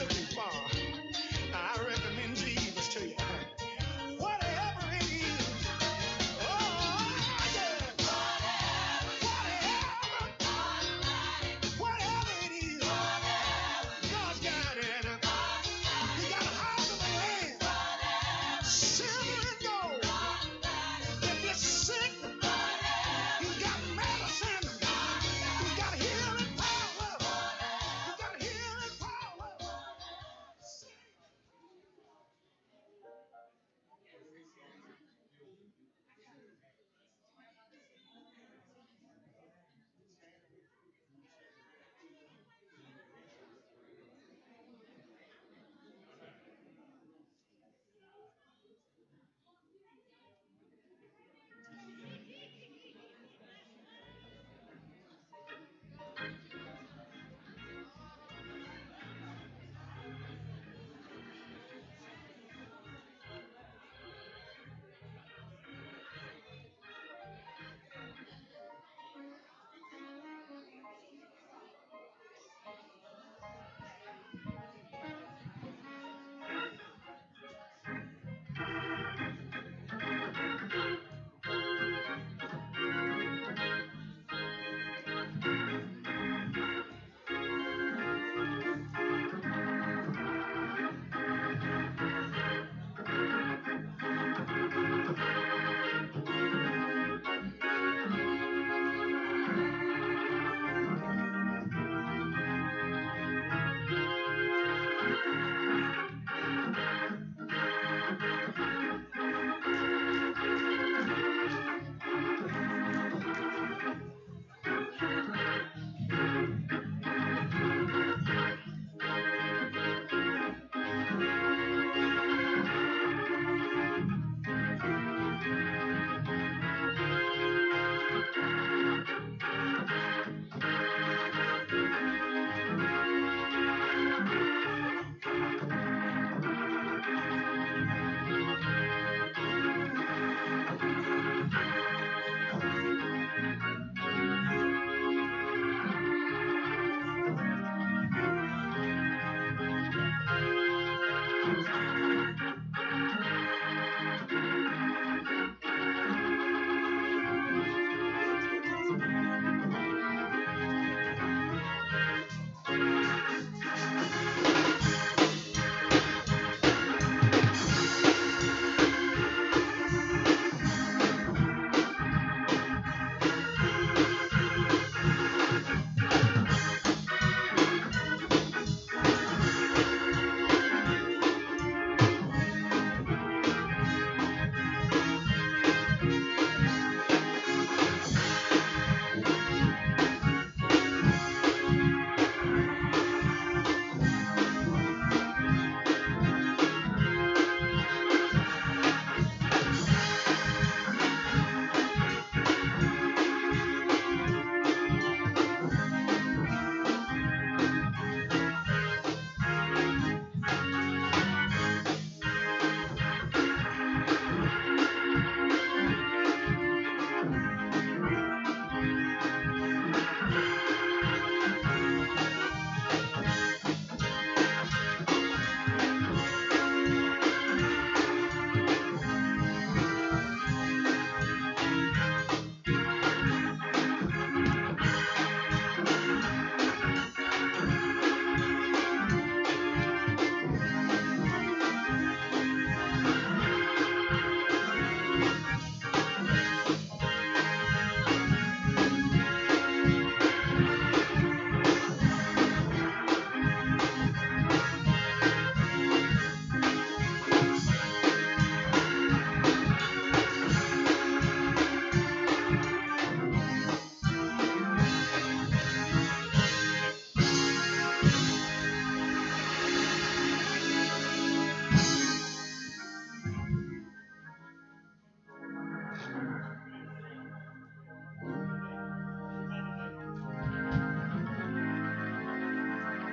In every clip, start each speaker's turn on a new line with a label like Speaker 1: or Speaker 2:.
Speaker 1: looking for. I recommend Jesus to you. Whatever it is. Oh, yeah. Whatever it is. God's got it. He got a house of land. Silver and gold. If you're sick, he's got medicine. He's got healing power. He's got healing power.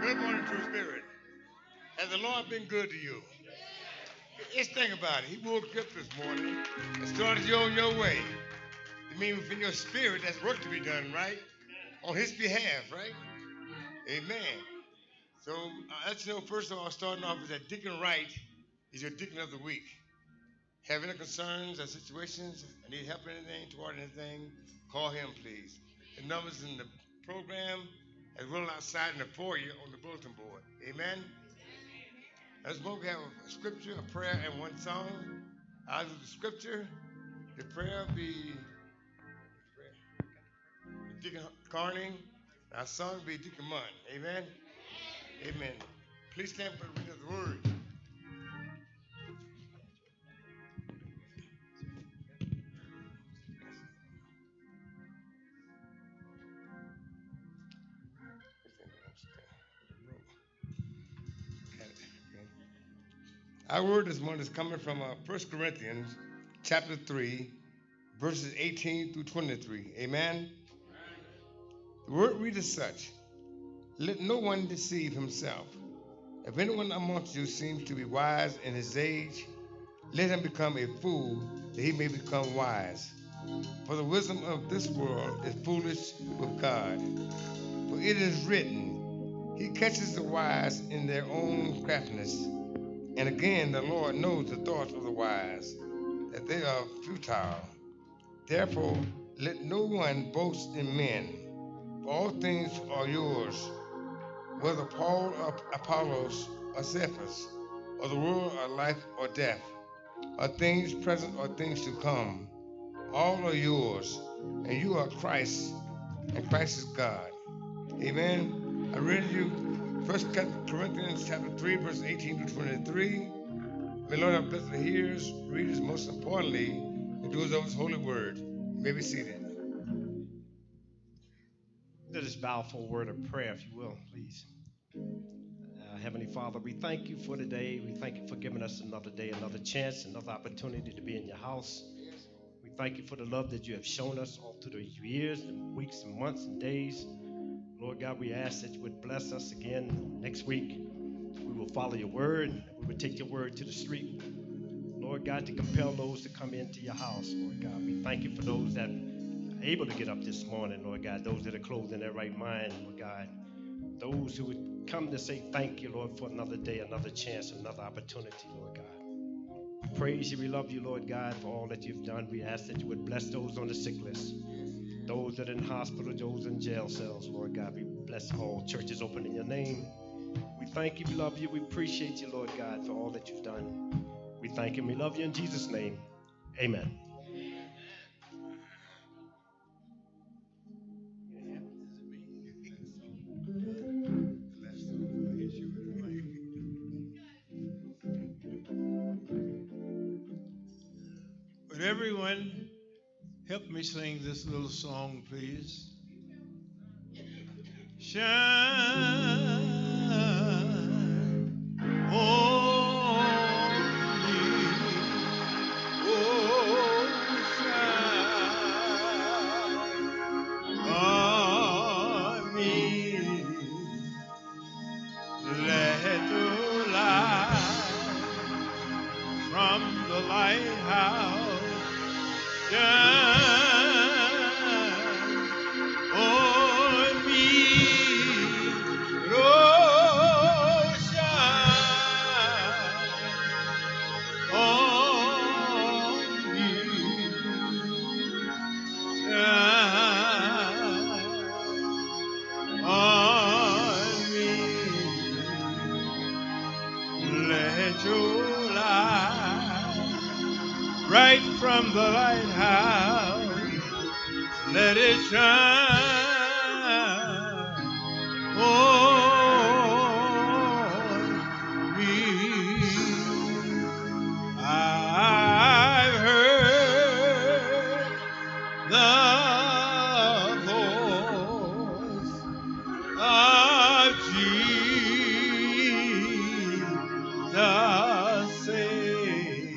Speaker 1: Good morning, True Spirit. Has the Lord been good to you? Just think about it. He woke you up this morning and started you on your way. It means within your spirit, there's work to be done, right? On his behalf, right? Amen. So let you know, first of all, starting off is that Deacon Wright is your Deacon of the Week. Have any concerns or situations? I need help in anything, toward anything? Call him, please. The numbers in the program as well outside in the foyer on the bulletin board. Amen? Let's both have a scripture, a prayer, and one song. I'll do the scripture. The prayer will be Deacon Carney. Our song will be Deacon Munn. Amen? Amen. Please stand for the reading of the word. Our word this morning is coming from 1 Corinthians chapter 3, verses 18 through 23. Amen? The word reads as such: Let no one deceive himself. If anyone amongst you seems to be wise in his age, let him become a fool, that he may become wise. For the wisdom of this world is foolish with God. For it is written, He catches the wise in their own craftiness. And again, the Lord knows the thoughts of the wise, that they are futile. Therefore, let no one boast in men, for all things are yours, whether Paul or Apollos or Cephas, or the world or life or death, or things present or things to come. All are yours, and you are Christ, and Christ is God. Amen. I read you 1 Corinthians chapter 3, verse 18 to 23. May Lord have blessed the hearers, readers, most importantly, the doers of His holy word. You may be seated.
Speaker 2: Let us bow for a word of prayer, if you will, please. Heavenly Father, we thank you for today. We thank you for giving us another day, another chance, another opportunity to be in your house. We thank you for the love that you have shown us all through the years and weeks and months and days. Lord God, we ask that you would bless us again next week. We will follow your word. We will take your word to the street. Lord God, to compel those to come into your house, Lord God. We thank you for those that are able to get up this morning, Lord God, those that are clothed in their right mind, Lord God. Those who would come to say thank you, Lord, for another day, another chance, another opportunity, Lord God. We praise you. We love you, Lord God, for all that you've done. We ask that you would bless those on the sick list, those that are in hospital, those in jail cells, Lord God. We bless all churches open in your name. We thank you. We love you. We appreciate you, Lord God, for all that you've done. We thank you. We love you in Jesus' name. Amen.
Speaker 3: Would everyone help me sing this little song, please? Shine on me, oh, shine on me. Let the light from the lighthouse shine on me, oh, shine on me, shine on me. Let your light right from the lighthouse, let it shine on me. I've heard the voice of Jesus say,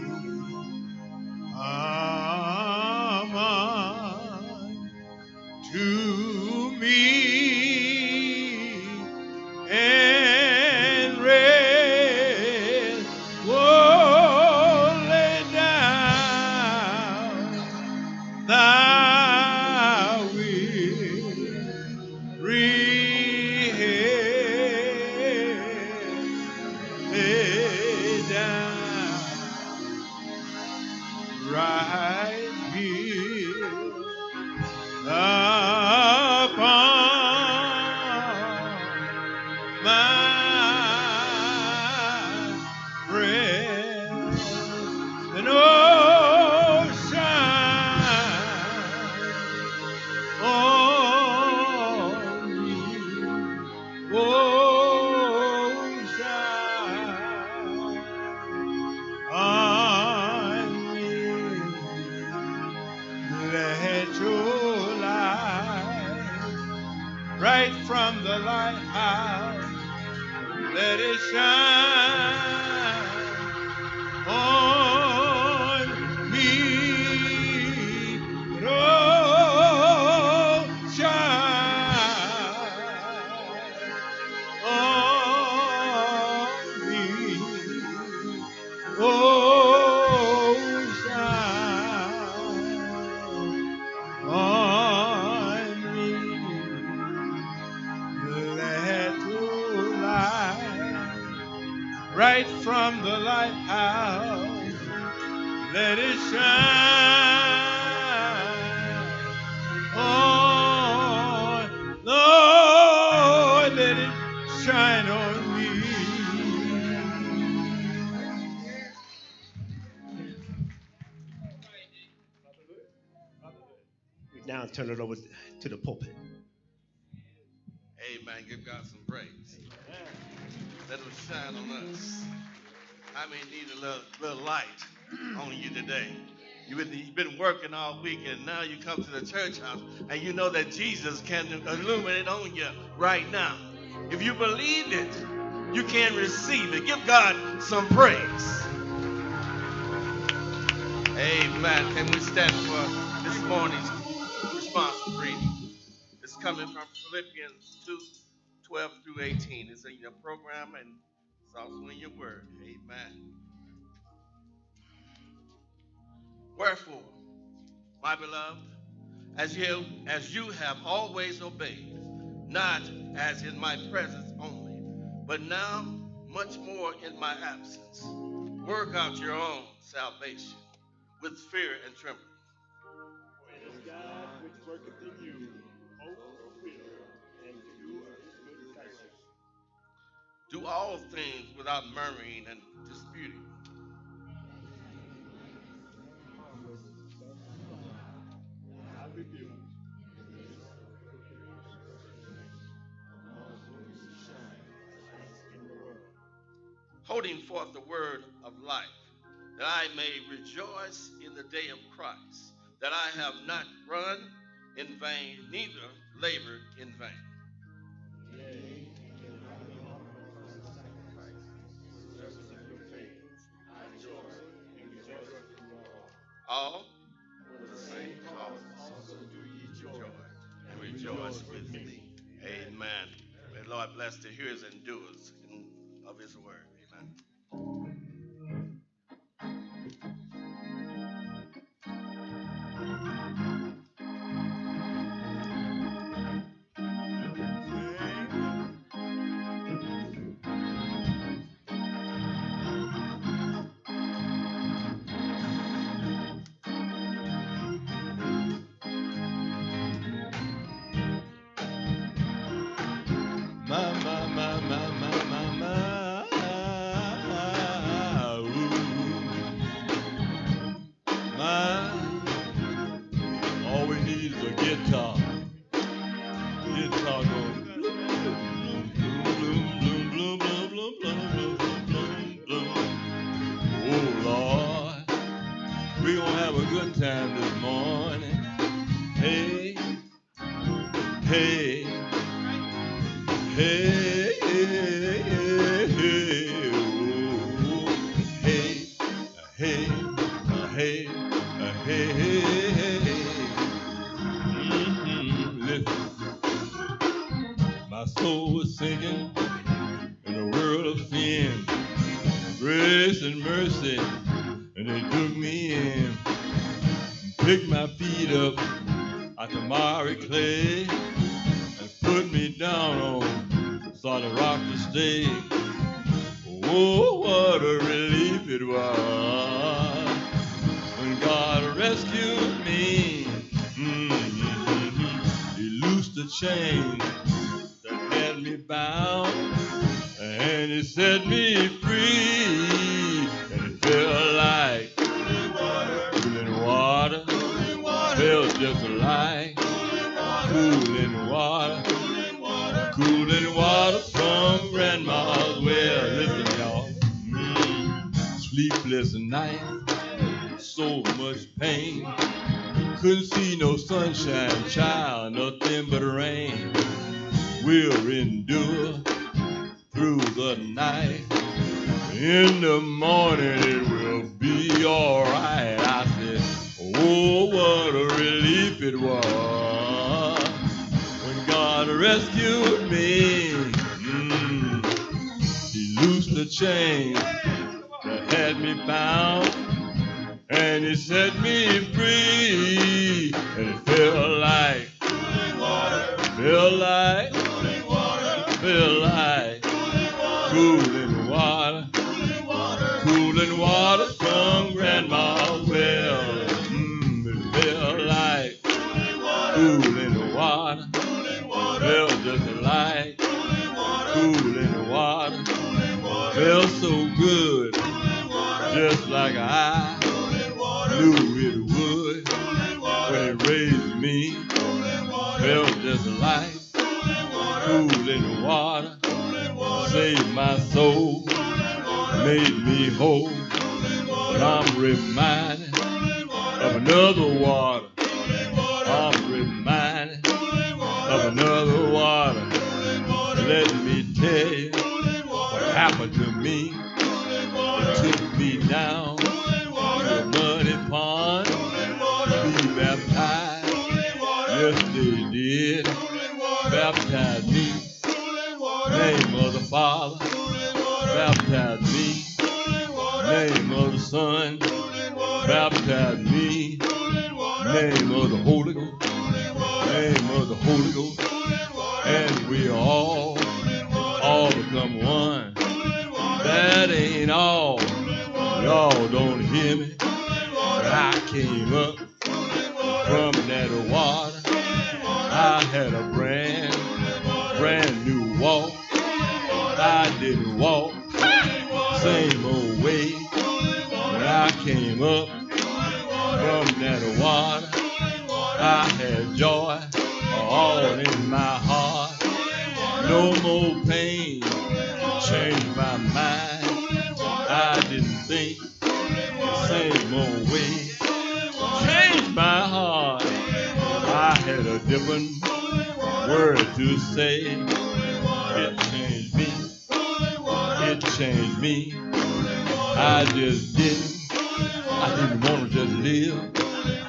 Speaker 3: come on to lay down right here upon my breast. And oh, shine on me. Oh, shine on me. Let your light right from the lighthouse, let it shine on me. Oh, shine on me. Oh, shine on me. Let your light right from the lighthouse, let it shine on, Lord, let it shine on me.
Speaker 2: We now turn it over to the pulpit.
Speaker 4: Amen. Give God some praise. Let him shine on us. I may need a little light on you today. You've been working all week, and now you come to the church house, and you know that Jesus can illuminate on you right now. If you believe it, you can receive it. Give God some praise. Amen. Can we stand for this morning's responsive reading? It's coming from Philippians 2:12 through 18. It's in your program and it's also in your word. Amen. Wherefore, my beloved, as you have always obeyed, not as in my presence only, but now much more in my absence, work out your own salvation with fear and trembling.
Speaker 5: For it is God which worketh in you, both to will and to do of his good pleasure.
Speaker 4: Do all things without murmuring and disputing.
Speaker 5: I rebuke.
Speaker 4: Holding forth the word of life, that I may rejoice in the day of Christ, that I have not run in vain, neither labored in vain.
Speaker 5: Yea, and I will offer my sacrifice, service of your faith. I joy and rejoice with you all.
Speaker 4: All
Speaker 5: For the same cause also do ye joy
Speaker 4: and rejoice with me. Amen. May the Lord bless the hearers and doers of his word. Amen.
Speaker 3: All we need is a guitar. Guitar goes bloom, bloom, bloom, bloom, bloom, bloom, bloom, bloom, bloom, bloom. Oh Lord, we gonna have a good time this morning. Hey, hey, hey, hey, hey, oh, hey, hey, hey, hey, hey. Listen, my soul was sinking in a world of sin, grace and mercy, and they took me in, picked my feet up out the miry clay, and put me down on solid rock to stay. Oh, what a relief it was when God rescued me. Mm-hmm. He loosed the chain that had me bound, and He set me free. And it felt like cooling water, felt just like cooling water, cooling water from Grandma's well. Listen, y'all. Sleepless night, so much pain. Couldn't see no sunshine, child, nothing but rain. We'll endure through the night. In the morning it will be alright. I said, oh, what a relief it was when God rescued me. He loosed the chain that had me bound, and He set me free. And it felt like, felt like, felt like cooling water, cooling water from Grandma's well. It felt like cooling water, felt just like cooling water, felt so good, just like I knew it would when He raised me. Felt just like cooling water, saved my soul, made me whole. But I'm reminded of another water. I'm reminded of another water. Let me tell you what happened to me. It took me down to a muddy pond to be baptized. Yes, they did. Baptize me. Name of the Father. Baptize me. Name of the Son. Baptize me. Name of the Holy Ghost. Name of the Holy Ghost. And we all become one. That ain't all. Y'all don't hear me. But I came up from that water. I had a brand new walk. I didn't walk same old way. When I came up from that water, I had joy all in my heart. No more pain, changed my mind. I didn't think the same old way. Changed my heart. I had a different word to say. It changed me. It changed me. I didn't want to just live.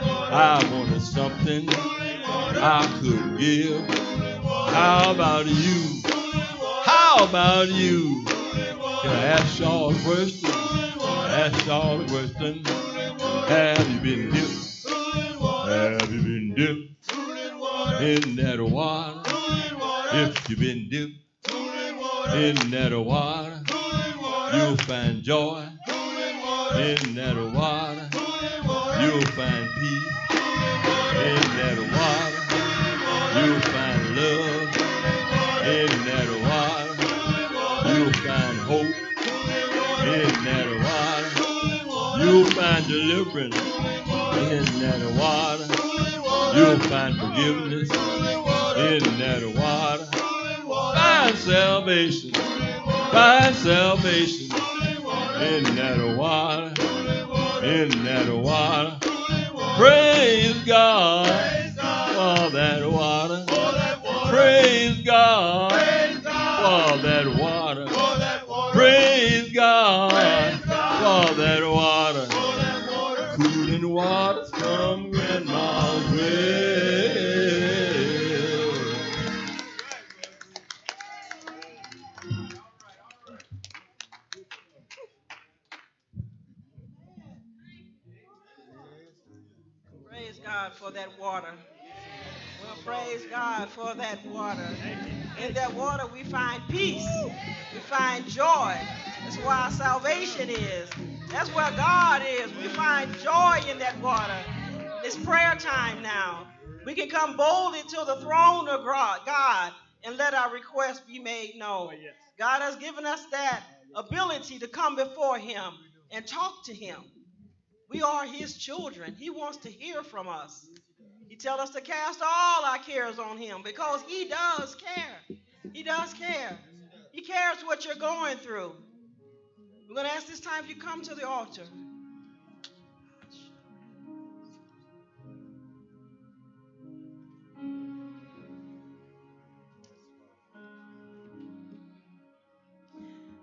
Speaker 3: I wanted something I could give. How about you? How about you? Can I ask y'all a question? Ask y'all a question. Have you been dipped? Have you been dipped in that water? If you've been dipped in that water, you'll find joy in that water. You'll find peace in that water. You'll find love in that water. You'll find hope in that water. You'll find deliverance in that water. You'll find forgiveness in that water. Find salvation. Find salvation in that water. In that water. Praise God for that water. Praise God for that water. Praise God for that water. Cooling waters from Grandma's well.
Speaker 6: Praise God for that water. Well, praise God for that water. In that water we find peace. We find joy. That's where our salvation is. That's where God is. We find joy in that water. It's prayer time now. We can come boldly to the throne of God and let our requests be made known. God has given us that ability to come before him and talk to him. We are his children. He wants to hear from us. He tells us to cast all our cares on him because he does care. He does care. He cares what you're going through. We're going to ask this time if you come to the altar.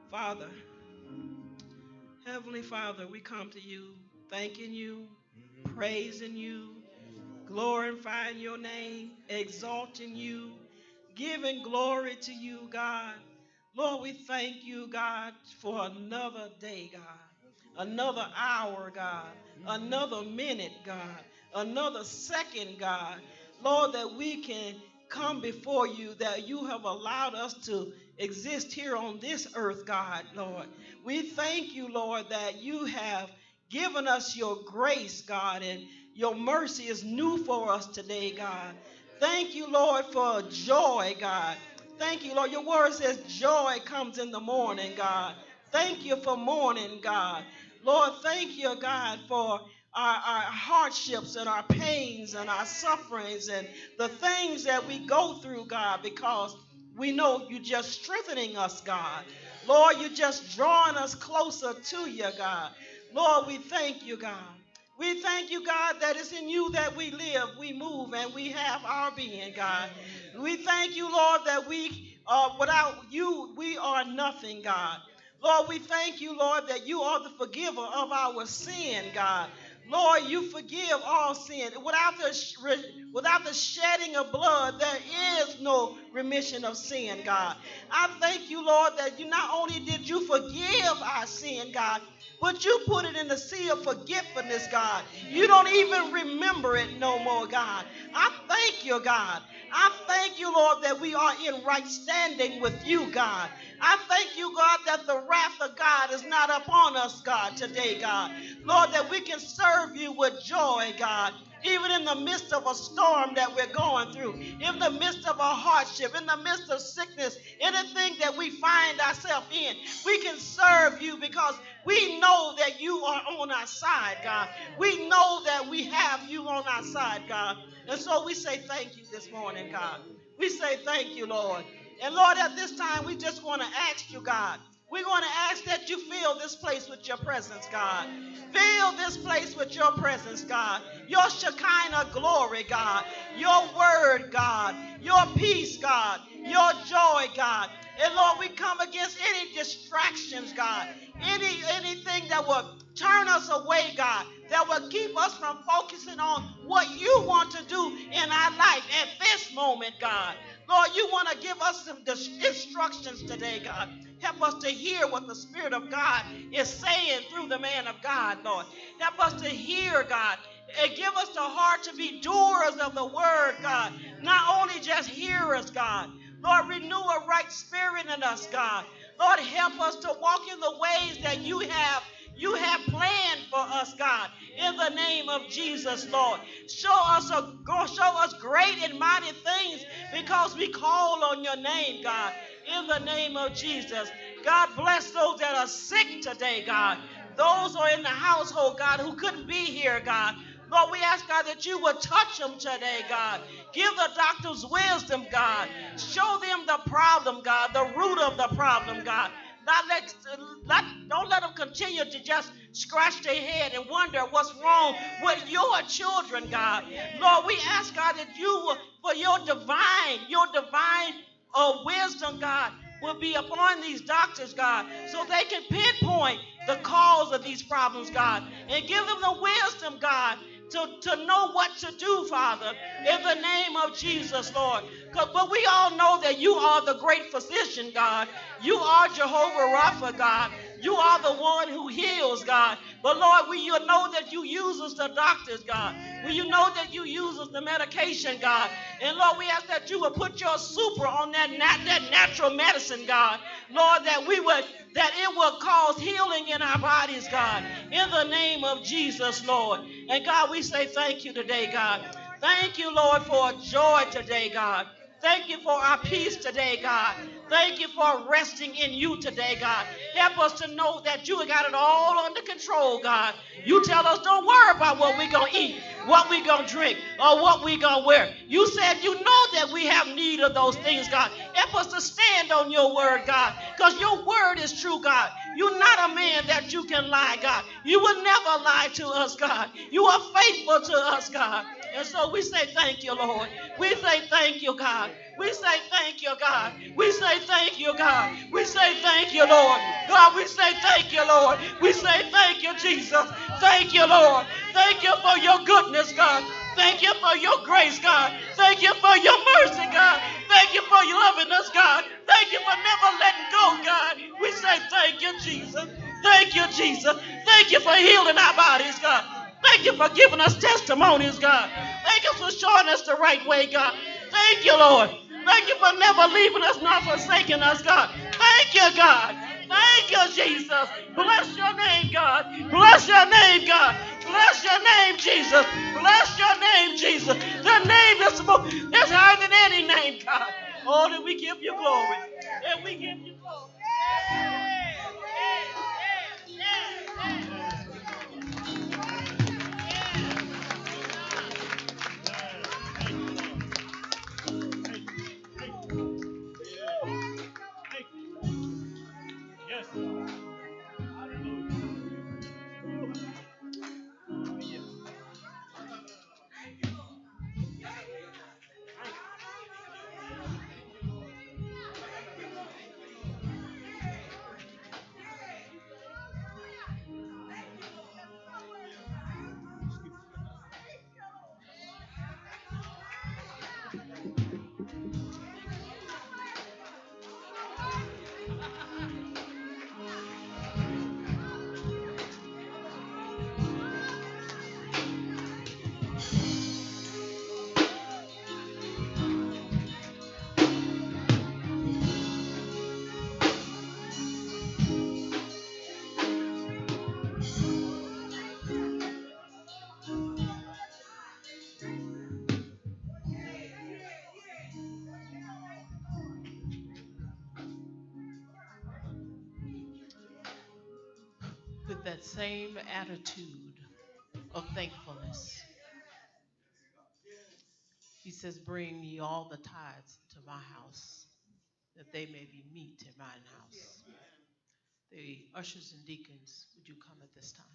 Speaker 6: Father, Heavenly Father, we come to you thanking you, praising you, glorifying your name, exalting you, giving glory to you, God. Lord, we thank you, God, for another day, God, another hour, God, another minute, God, another second, God. Lord, that we can come before you, that you have allowed us to exist here on this earth, God, Lord. We thank you, Lord, that you have given us your grace, God, and your mercy is new for us today, God. Thank you, Lord, for joy, God. Thank you, Lord. Your word says joy comes in the morning, God. Thank you for morning, God. Lord, thank you, God, for our hardships and our pains and our sufferings and the things that we go through, God, because we know you're just strengthening us, God. Lord, you're just drawing us closer to you, God. Lord, we thank you, God. We thank you, God, that it's in you that we live, we move, and we have our being, God. We thank you, Lord, that without you, we are nothing, God. Lord, we thank you, Lord, that you are the forgiver of our sin, God. Lord, you forgive all sin. Without the shedding of blood, there is no remission of sin, God. I thank you, Lord, that you not only did you forgive our sin, God, but you put it in the sea of forgetfulness, God. You don't even remember it no more, God. I thank you, God. I thank you, Lord, that we are in right standing with you, God. I thank you, God, that the wrath of God is not upon us, God, today, God. Lord, that we can serve you with joy, God. Even in the midst of a storm that we're going through, in the midst of a hardship, in the midst of sickness, anything that we find ourselves in, we can serve you because we know that you are on our side, God. We know that we have you on our side, God. And so we say thank you this morning, God. We say thank you, Lord. And Lord, at this time, we just want to ask you, God. We're going to ask that you fill this place with your presence, God. Fill this place with your presence, God. Your Shekinah glory, God. Your word, God. Your peace, God. Your joy, God. And Lord, we come against any distractions, God. Anything that will turn us away, God. That will keep us from focusing on what you want to do in our life at this moment, God. Lord, you want to give us some instructions today, God. Help us to hear what the Spirit of God is saying through the man of God, Lord. Help us to hear, God. And give us the heart to be doers of the word, God. Not only just hearers, God. Lord, renew a right spirit in us, God. Lord, help us to walk in the ways that you have planned for us, God, in the name of Jesus, Lord. Show us great and mighty things because we call on your name, God, in the name of Jesus. God, bless those that are sick today, God. Those who are in the household, God, who couldn't be here, God. Lord, we ask, God, that you would touch them today, God. Give the doctors wisdom, God. Show them the problem, God, the root of the problem, God. Don't let them continue to just scratch their head and wonder what's wrong with your children, God. Lord, we ask, God, that you will, for your divine wisdom, God, will be upon these doctors, God, so they can pinpoint the cause of these problems, God, and give them the wisdom, God, to know what to do, Father, in the name of Jesus, Lord. But we all know that you are the great physician, God. You are Jehovah Rapha, God. You are the one who heals, God. But Lord, we you know that you use us the doctors, God. You know that you use us the medication, God. And Lord, we ask that you would put your super on that natural medicine, God. Lord, that it will cause healing in our bodies, God. In the name of Jesus, Lord. And God, we say thank you today, God. Thank you, Lord, for joy today, God. Thank you for our peace today, God. Thank you for resting in you today, God. Help us to know that you got it all under control, God. You tell us don't worry about what we're going to eat, what we're going to drink, or what we're going to wear. You said you know that we have need of those things, God. Help us to stand on your word, God, because your word is true, God. You're not a man that you can lie, God. You will never lie to us, God. You are faithful to us, God. And so we say thank you, Lord. We say thank you, God. We say thank you, God. We say thank you, God. We say thank you, Lord. God, we say thank you, Lord. We say thank you, Jesus. Thank you, Lord. Thank you for your goodness, God. Thank you for your grace, God. Thank you for your mercy, God. Thank you for your loving us, God. Thank you for never letting go, God. We say thank you, Jesus. Thank you, Jesus. Thank you for healing our bodies, God. Thank you for giving us testimonies, God. Thank you for showing us the right way, God. Thank you, Lord. Thank you for never leaving us nor forsaking us, God. Thank you, God. Thank you, Jesus. Bless your name, God. Bless your name, God. Bless your name, Jesus. Bless your name, Jesus. The name is higher than any name, God. Oh, that we give you glory. And we give you glory.
Speaker 5: Yes, Lord. Hallelujah.
Speaker 7: With that same attitude of thankfulness, he says, bring ye all the tithes to my house, that they may be meat in mine house. The ushers and deacons, would you come at this time?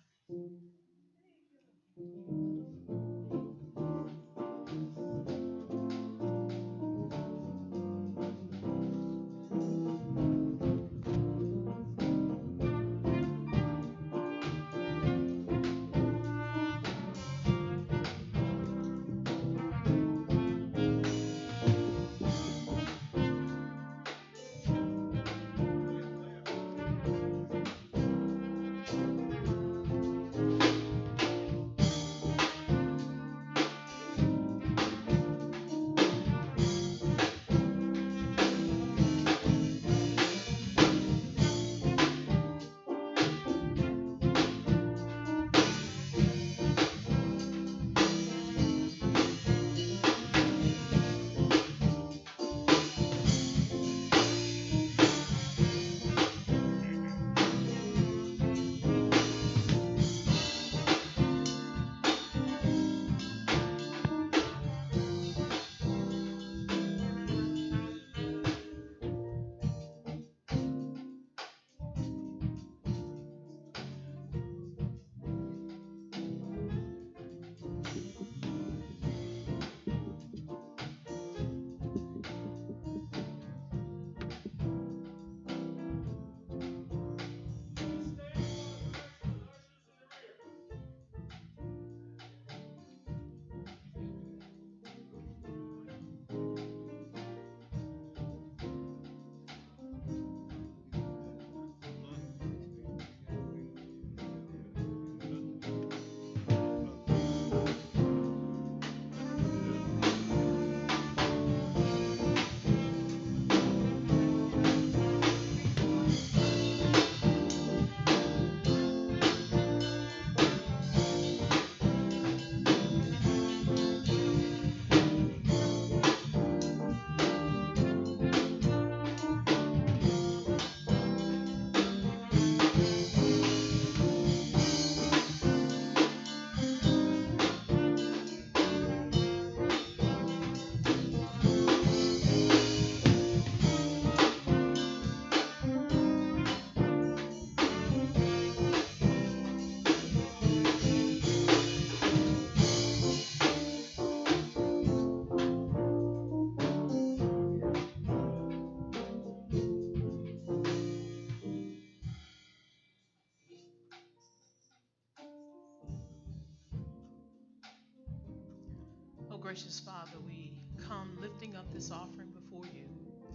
Speaker 7: gracious Father, we come lifting up this offering before you.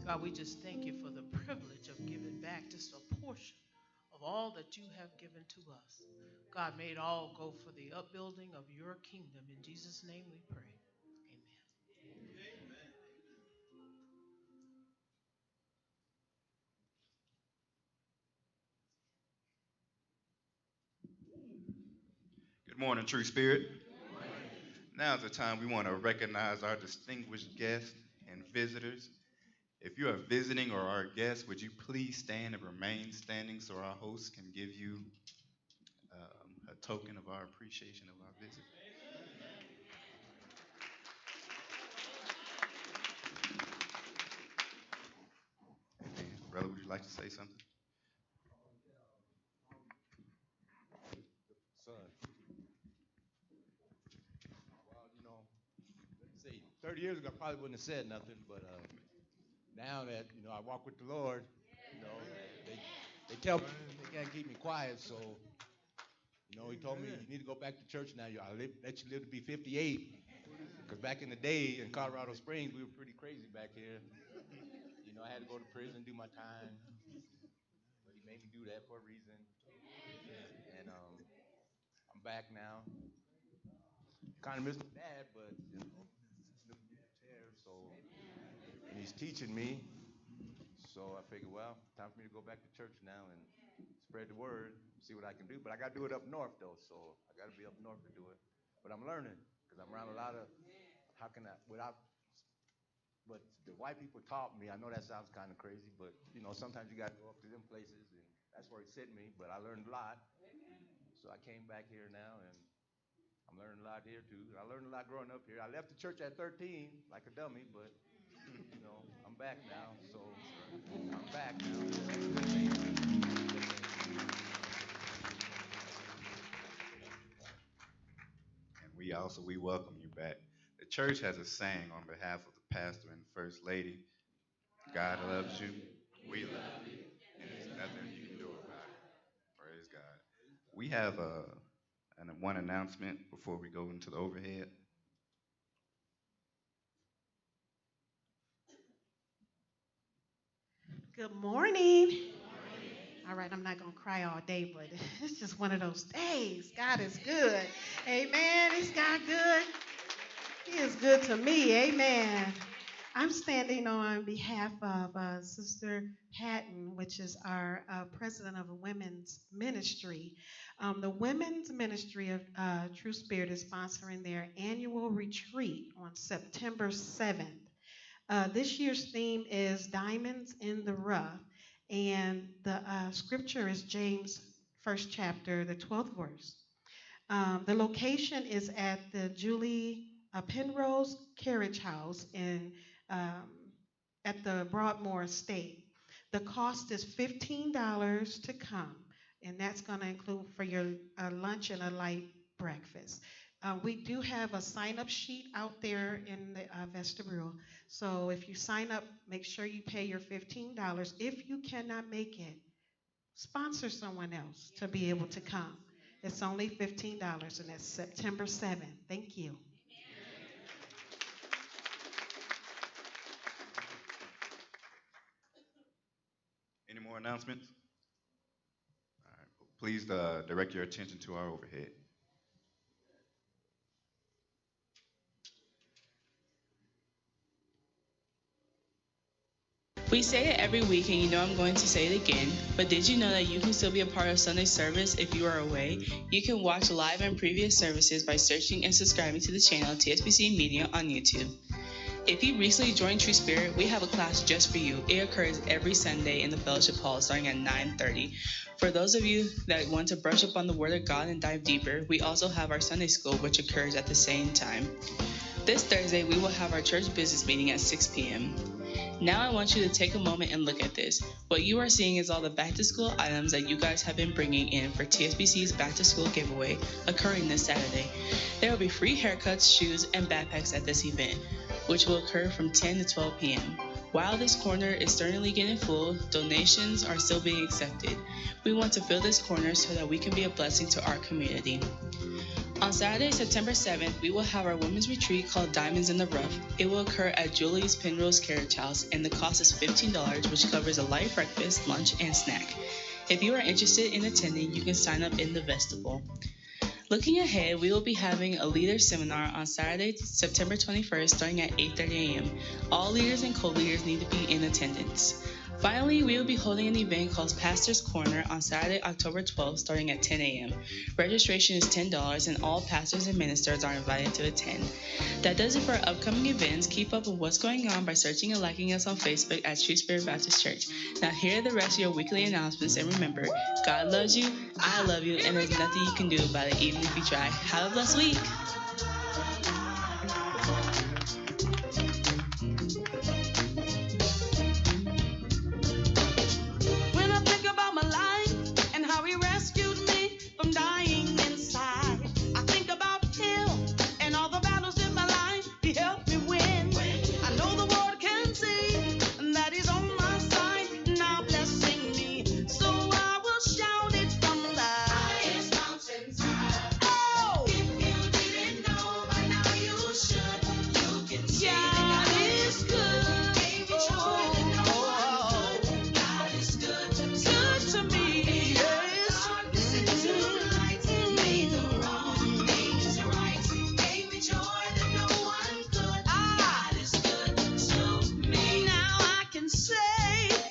Speaker 7: God, we just thank you for the privilege of giving back just a portion of all that you have given to us. God, may it all go for the upbuilding of your kingdom. In Jesus' name we pray. Amen.
Speaker 8: Good morning, True Spirit. Now is the time we want to recognize our distinguished guests and visitors. If you are visiting or are a guest, would you please stand and remain standing so our hosts can give you a token of our appreciation of our visit. Amen. Brother, would you like to say something?
Speaker 5: Son. Well, you know, let's see, 30 years ago, I probably wouldn't have said nothing, but now that, you know, I walk with the Lord, you know, they tell me they can't keep me quiet, so, you know, he told me, you need to go back to church now. I'll let you live to be 58, because back in the day in Colorado Springs, we were pretty crazy back here. You know, I had to go to prison, do my time, but he made me do that for a reason, and I'm back now. Kind of miss my dad, but, you know, so, and he's teaching me. So I figured, well, time for me to go back to church now and spread the word, see what I can do. But I got to do it up north, though, so I got to be up north to do it. But I'm learning, because I'm around a lot of, but the white people taught me. I know that sounds kind of crazy, but, you know, sometimes you got to go up to them places, and that's where he sent me. But I learned a lot. So I came back here now, and I'm learning a lot here, too. I learned a lot growing up here. I left the church at 13, like a dummy, but, you know, I'm back now, so I'm back now.
Speaker 8: And we welcome you back. The church has a saying on behalf of the pastor and first lady. God loves you, we love you, and there's nothing you can do about it. Praise God. We have one announcement before we go into the overhead.
Speaker 9: Good morning. All right, I'm not going to cry all day, but it's just one of those days. God is good. Amen. Is God good? He is good to me. Amen. I'm standing on behalf of Sister Patton, which is our president of a women's ministry. The women's ministry of True Spirit is sponsoring their annual retreat on September 7th. This year's theme is Diamonds in the Rough, and the scripture is James 1st chapter, the 12th verse. The location is at the Julie Penrose Carriage House at the Broadmoor Estate. The cost is $15 to come, and that's going to include for your lunch and a light breakfast. We do have a sign-up sheet out there in the vestibule. So if you sign up, make sure you pay your $15. If you cannot make it, sponsor someone else to be able to come. It's only $15, and it's September 7th. Thank you.
Speaker 8: Any more announcements? All right. Please direct your attention to our overhead.
Speaker 10: We say it every week, and you know I'm going to say it again, but did you know that you can still be a part of Sunday service if you are away? You can watch live and previous services by searching and subscribing to the channel TSBC Media on YouTube. If you recently joined True Spirit, we have a class just for you. It occurs every Sunday in the fellowship hall starting at 9:30. For those of you that want to brush up on the Word of God and dive deeper, we also have our Sunday school, which occurs at the same time. This Thursday, we will have our church business meeting at 6 p.m. Now I want you to take a moment and look at this. What you are seeing is all the back to school items that you guys have been bringing in for TSBC's back to school giveaway occurring this Saturday. There will be free haircuts, shoes, and backpacks at this event, which will occur from 10 to 12 p.m. While this corner is certainly getting full, donations are still being accepted. We want to fill this corner so that we can be a blessing to our community. On Saturday, September 7th, we will have our women's retreat called Diamonds in the Rough. It will occur at Julie's Penrose Carriage House, and the cost is $15, which covers a light breakfast, lunch, and snack. If you are interested in attending, you can sign up in the vestibule. Looking ahead, we will be having a leaders seminar on Saturday, September 21st, starting at 8:30 a.m. All leaders and co-leaders need to be in attendance. Finally, we will be holding an event called Pastor's Corner on Saturday, October 12th, starting at 10 a.m. Registration is $10, and all pastors and ministers are invited to attend. That does it for our upcoming events. Keep up with what's going on by searching and liking us on Facebook at True Spirit Baptist Church. Now, here are the rest of your weekly announcements, and remember, God loves you, I love you, and there's nothing you can do about it, even if you try. Have a blessed week.
Speaker 11: When I think about my life and how he rescued me from dying inside, I think about him and all the battles in my life he helped me win. I know the world can see that he's on my side, now blessing me. So I will shout it from the highest mountainside. Oh, if you didn't know by now you should. You can see God is good. Gave me joy that no one could. God is good to me. Yes. Listen to the light, made the wrong things right. Gave me joy that no one could. God is good to me. Now I can say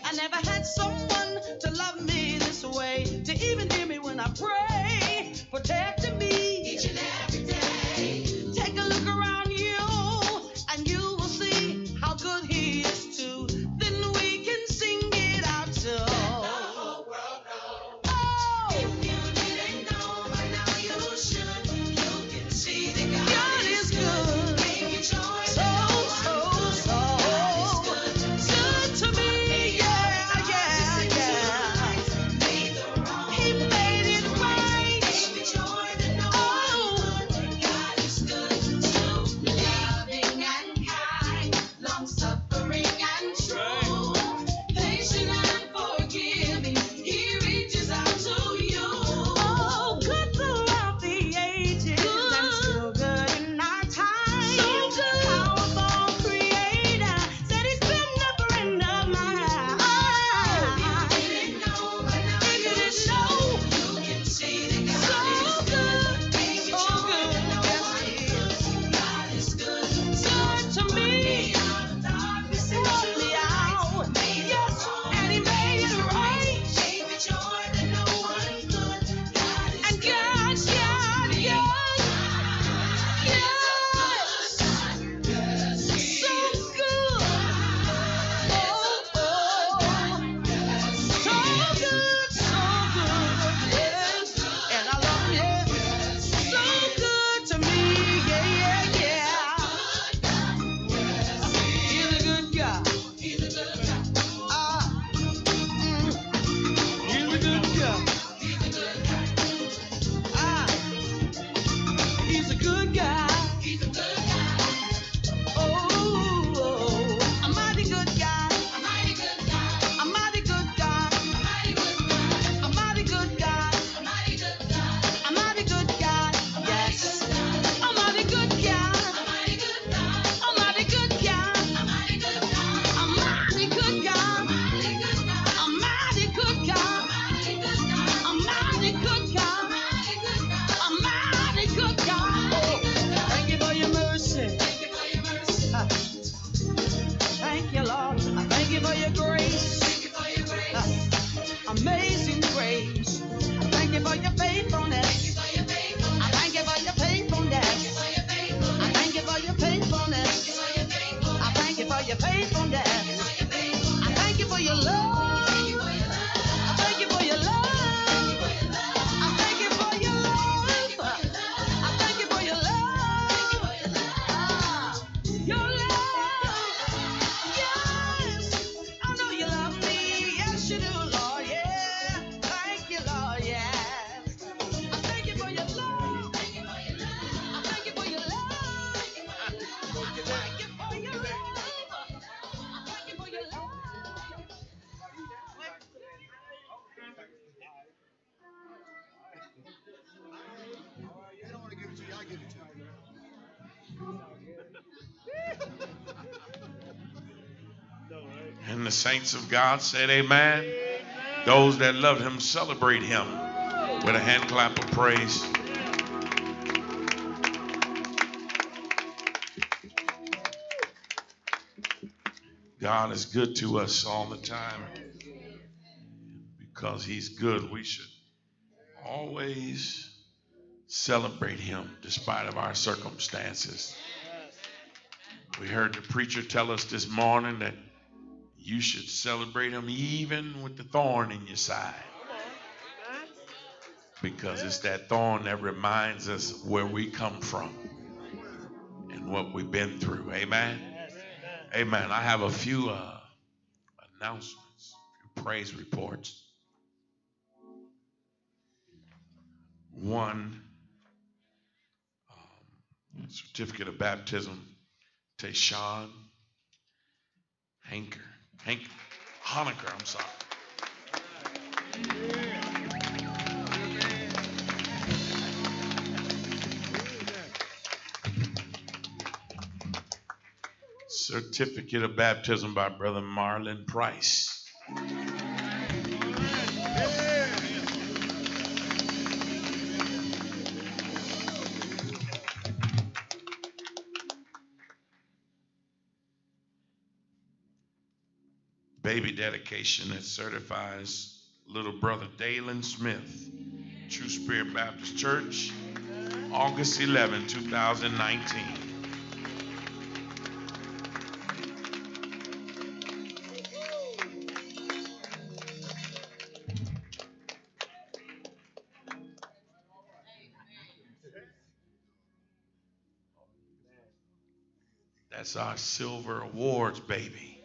Speaker 11: I never had someone to love me this way, to even hear me when I pray, protecting me each and every day. Take a look around you, and you will see how good he is too. Then we can sing it out too. Oh, if you didn't know by now you should. You can see that God is good. Gave me joy so good to me. Yeah. He made it right. Gave me joy
Speaker 1: And the saints of God said, amen. Those that love him, celebrate him with a hand clap of praise. God is good to us all the time. Because he's good, we should always celebrate him despite of our circumstances. We heard the preacher tell us this morning that you should celebrate him even with the thorn in your side. Because it's that thorn that reminds us where we come from and what we've been through. Amen. Amen. I have a few announcements, a few praise reports. One, certificate of baptism, Tayshawn Honaker, I'm sorry. Certificate of baptism by Brother Marlon Price. Baby dedication that certifies little brother Dalen Smith, True Spirit Baptist Church, August 11, 2019. That's our Silver Awards baby.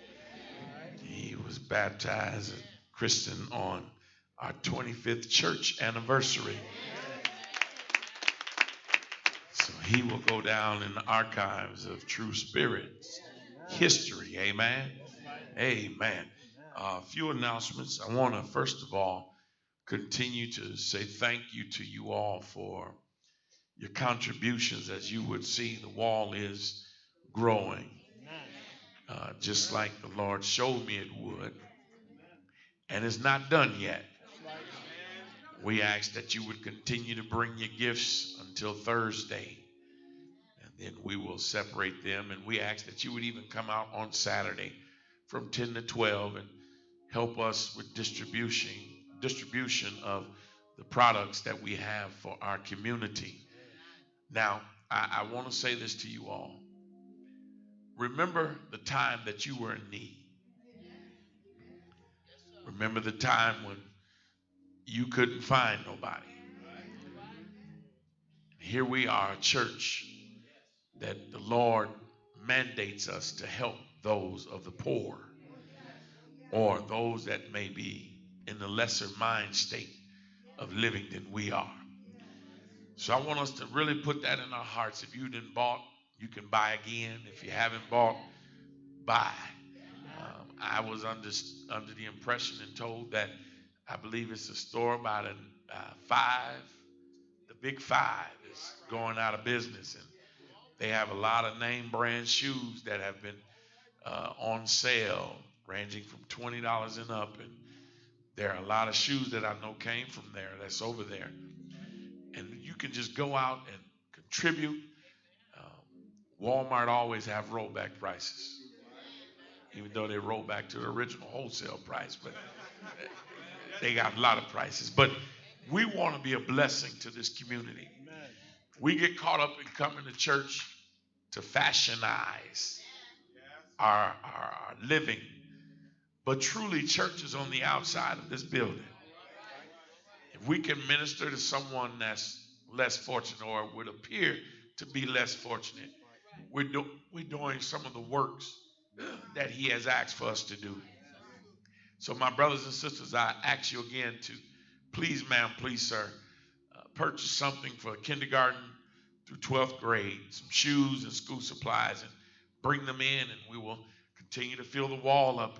Speaker 1: He was baptized and christened on our 25th church anniversary. So he will go down in the archives of True Spirit's history. Amen. Amen. A few announcements. I want to, first of all, continue to say thank you to you all for your contributions. As you would see, the wall is growing, just like the Lord showed me it would. And it's not done yet. We ask that you would continue to bring your gifts until Thursday, and then we will separate them. And we ask that you would even come out on Saturday from 10 to 12 and help us with distribution of the products that we have for our community. Now, I want to say this to you all. Remember the time that you were in need. Remember the time when you couldn't find nobody. Here we are, a church that the Lord mandates us to help those of the poor or those that may be in the lesser mind state of living than we are. So I want us to really put that in our hearts. If you didn't bought, you can buy again. If you haven't bought, buy. I was under the impression and told that I believe it's a store by the Big Five is going out of business, and they have a lot of name brand shoes that have been on sale, ranging from $20 and up. And there are a lot of shoes that I know came from there that's over there. And you can just go out and contribute. Walmart always have rollback prices, even though they roll back to the original wholesale price, but they got a lot of prices. But we want to be a blessing to this community. We get caught up in coming to church to fashionize our living, but truly church is on the outside of this building. If we can minister to someone that's less fortunate or would appear to be less fortunate, we're doing some of the works that he has asked for us to do. So my brothers and sisters, I ask you again to please, ma'am, please, sir, purchase something for kindergarten through 12th grade, some shoes and school supplies, and bring them in, and we will continue to fill the wall up.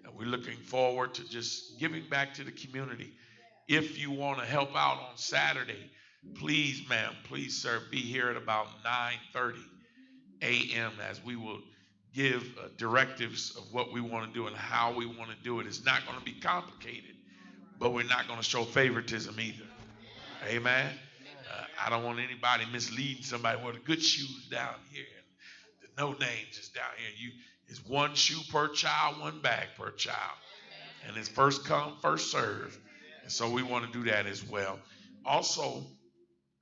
Speaker 1: And we're looking forward to just giving back to the community. If you want to help out on Saturday, please, ma'am, please, sir, be here at about 9:30 a.m. as we will
Speaker 12: give directives of what we want to do and how we want to do it. It's not going to be complicated, but we're not going to show favoritism either. Amen. I don't want anybody misleading somebody. Well, the good shoes down here and the no names is down here. It's one shoe per child, one bag per child. And it's first come, first serve. And so we want to do that as well. Also,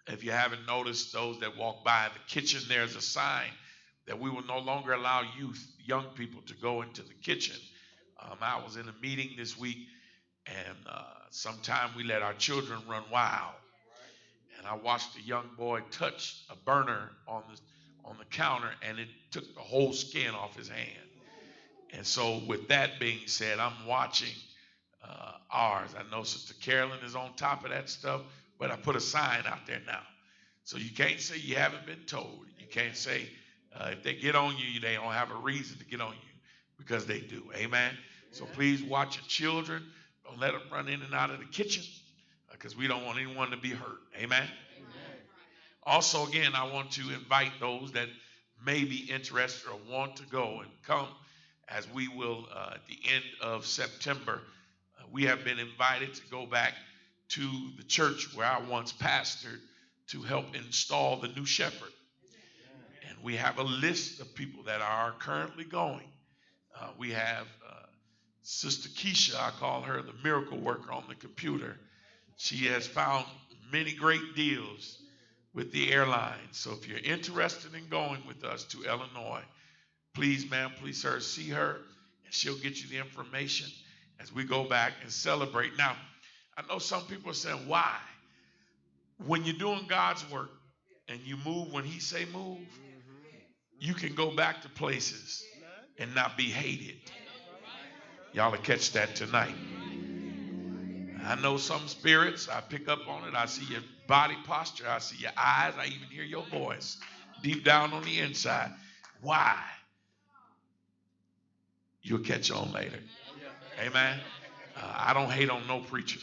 Speaker 12: if you haven't noticed, those that walk by the kitchen, there's a sign that we will no longer allow young people to go into the kitchen. I was in a meeting this week, and sometime we let our children run wild. And I watched a young boy touch a burner on the counter, and it took the whole skin off his hand. And so with that being said, I'm watching ours. I know Sister Carolyn is on top of that stuff, but I put a sign out there now. So you can't say you haven't been told. You can't say if they get on you, they don't have a reason to get on you, because they do. Amen. So please watch your children. Don't let them run in and out of the kitchen, because we don't want anyone to be hurt. Amen. Also, again, I want to invite those that may be interested or want to go and come, as we will at the end of September. We have been invited to go back to the church where I once pastored to help install the new shepherd. And we have a list of people that are currently going. We have Sister Keisha, I call her the miracle worker on the computer. She has found many great deals with the airlines. So if you're interested in going with us to Illinois, please, ma'am, please, sir, see her, and she'll get you the information as we go back and celebrate. Now, I know some people are saying, why? When you're doing God's work and you move when he say move, you can go back to places and not be hated. Y'all will catch that tonight. I know some spirits, I pick up on it. I see your body posture. I see your eyes. I even hear your voice deep down on the inside. Why? You'll catch on later. Amen. I don't hate on no preacher.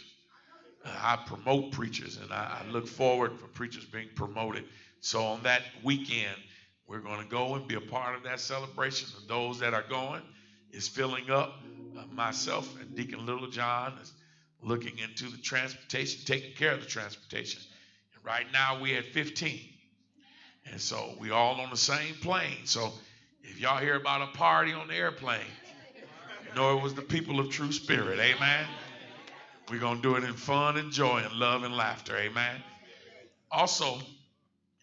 Speaker 12: I promote preachers, and I look forward for preachers being promoted. So on that weekend, we're going to go and be a part of that celebration. And those that are going is filling up. Myself and Deacon Little John is looking into the transportation, taking care of the transportation. And right now we're at 15. And so we all on the same plane. So if y'all hear about a party on the airplane, know it was the people of True Spirit. Amen. We're going to do it in fun and joy and love and laughter. Amen. Also,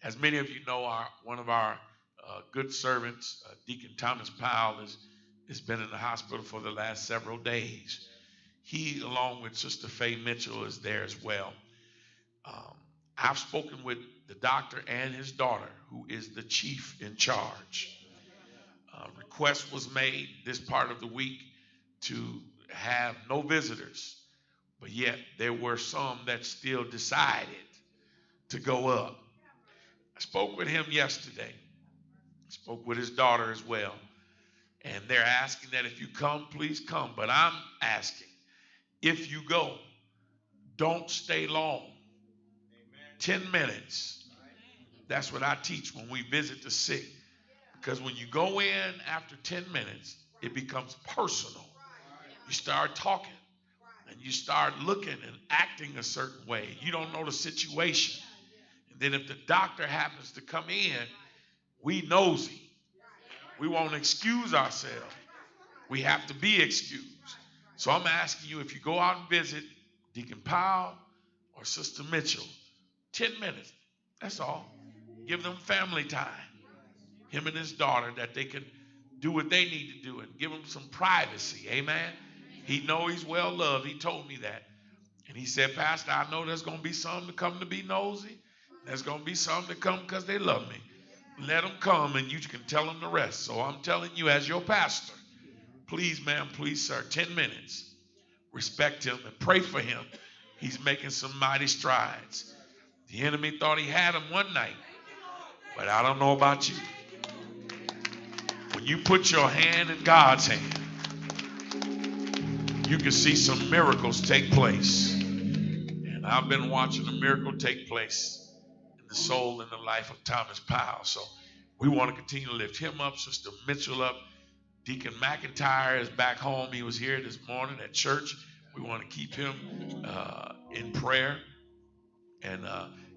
Speaker 12: as many of you know, one of our good servants, Deacon Thomas Powell, has been in the hospital for the last several days. He, along with Sister Faye Mitchell, is there as well. I've spoken with the doctor and his daughter, who is the chief in charge. Request was made this part of the week to have no visitors, but yet there were some that still decided to go up. I spoke with him yesterday. Spoke with his daughter as well. And they're asking that if you come, please come. But I'm asking, if you go, don't stay long. 10 minutes. That's what I teach when we visit the sick. Because when you go in after 10 minutes, it becomes personal. You start talking and you start looking and acting a certain way. You don't know the situation. And then if the doctor happens to come in, we nosy. We won't excuse ourselves. We have to be excused. So I'm asking you, if you go out and visit Deacon Powell or Sister Mitchell, 10 minutes, that's all. Give them family time. Him and his daughter, that they can do what they need to do and give him some privacy. Amen. He know he's well loved. He told me that. And he said, Pastor, I know there's going to be some to come to be nosy. There's going to be some to come because they love me. Let them come and you can tell them the rest. So I'm telling you as your pastor, please, ma'am, please, sir, 10 minutes. Respect him and pray for him. He's making some mighty strides. The enemy thought he had him one night, but I don't know about you. When you put your hand in God's hand, you can see some miracles take place. And I've been watching a miracle take place in the soul and the life of Thomas Powell. So we want to continue to lift him up, Sister Mitchell up, Deacon McIntyre is back home. He was here this morning at church. We want to keep him in prayer and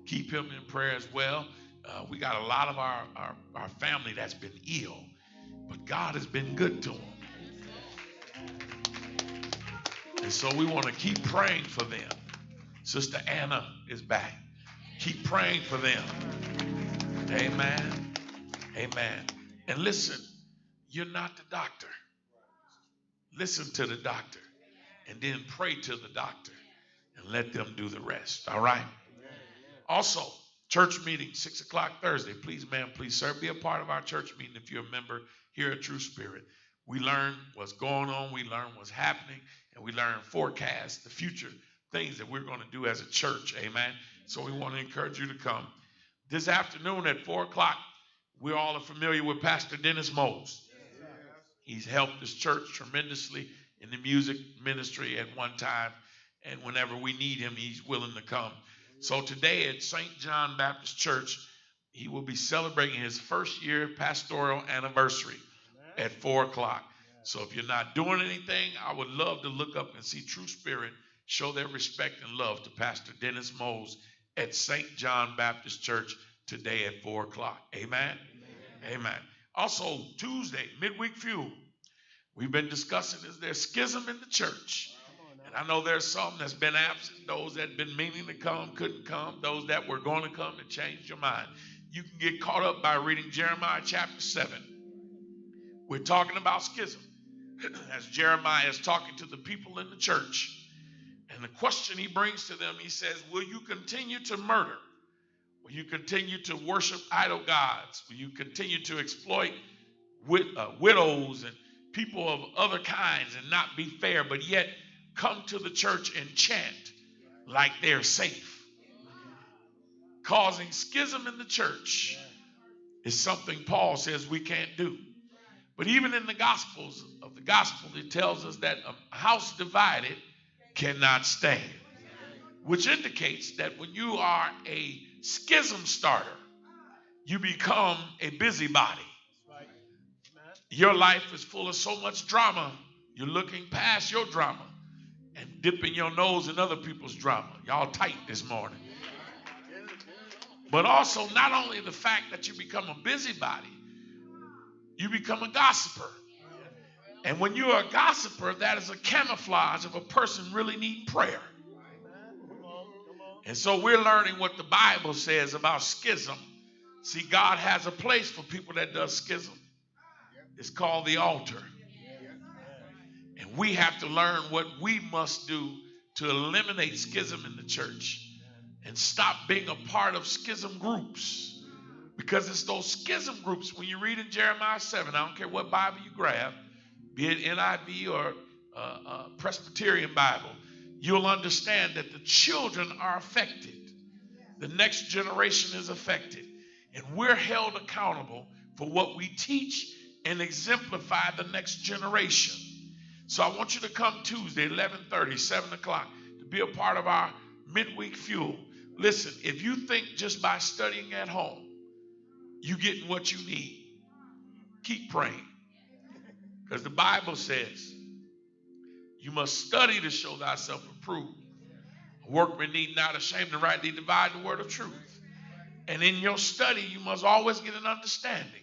Speaker 12: keep him in prayer as well. We got a lot of our family that's been ill, but God has been good to them. And so we want to keep praying for them. Sister Anna is back. Keep praying for them. Amen. Amen. And listen, you're not the doctor. Listen to the doctor and then pray to the doctor and let them do the rest. All right? Also, church meeting, 6 o'clock Thursday. Please, ma'am, please, sir, be a part of our church meeting if you're a member here at True Spirit. We learn what's going on. We learn what's happening. And we learn forecast the future things that we're going to do as a church. Amen. So we want to encourage you to come. This afternoon at 4 o'clock, we all are familiar with Pastor Dennis Mose. He's helped this church tremendously in the music ministry at one time. And whenever we need him, he's willing to come. So today at St. John Baptist Church, he will be celebrating his first year pastoral anniversary at 4 o'clock. So if you're not doing anything, I would love to look up and see True Spirit show their respect and love to Pastor Dennis Mose at St. John Baptist Church today at 4 o'clock. Amen? Amen. Also, Tuesday, midweek fuel. We've been discussing, is there schism in the church? And I know there's some that's been absent, those that have been meaning to come, couldn't come, those that were going to come and changed your mind. You can get caught up by reading Jeremiah chapter 7. We're talking about schism. As Jeremiah is talking to the people in the church, and the question he brings to them, he says, will you continue to murder? Will you continue to worship idol gods? Will you continue to exploit widows and people of other kinds and not be fair, but yet come to the church and chant like they're safe? Causing schism in the church is something Paul says we can't do. But even in the Gospels of the Gospel, it tells us that a house divided cannot stand, which indicates that when you are a schism starter, you become a busybody. Your life is full of so much drama, you're looking past your drama and dipping your nose in other people's drama. Y'all tight this morning. But also, not only the fact that you become a busybody, you become a gossiper. And when you're a gossiper, that is a camouflage of a person really needing prayer. And so we're learning what the Bible says about schism. See, God has a place for people that does schism. It's called the altar. And we have to learn what we must do to eliminate schism in the church and stop being a part of schism groups. Because it's those schism groups, when you read in Jeremiah 7, I don't care what Bible you grab, be it NIV or Presbyterian Bible, you'll understand that the children are affected. The next generation is affected. And we're held accountable for what we teach and exemplify the next generation. So I want you to come Tuesday, 11:30, 7 o'clock, to be a part of our midweek fuel. Listen, if you think just by studying at home, you getting what you need, keep praying. Because the Bible says, you must study to show thyself approved. A workman need not ashamed to rightly divide the word of truth. And in your study, you must always get an understanding.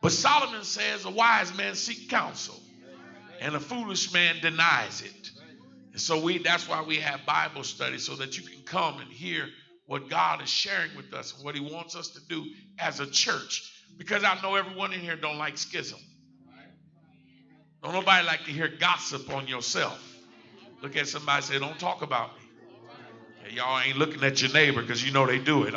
Speaker 12: But Solomon says, a wise man seeks counsel, and a foolish man denies it. And so that's why we have Bible study, so that you can come and hear what God is sharing with us and what he wants us to do as a church. Because I know everyone in here don't like schism. Don't nobody like to hear gossip on yourself. Look at somebody and say, don't talk about me. And y'all ain't looking at your neighbor because you know they do it.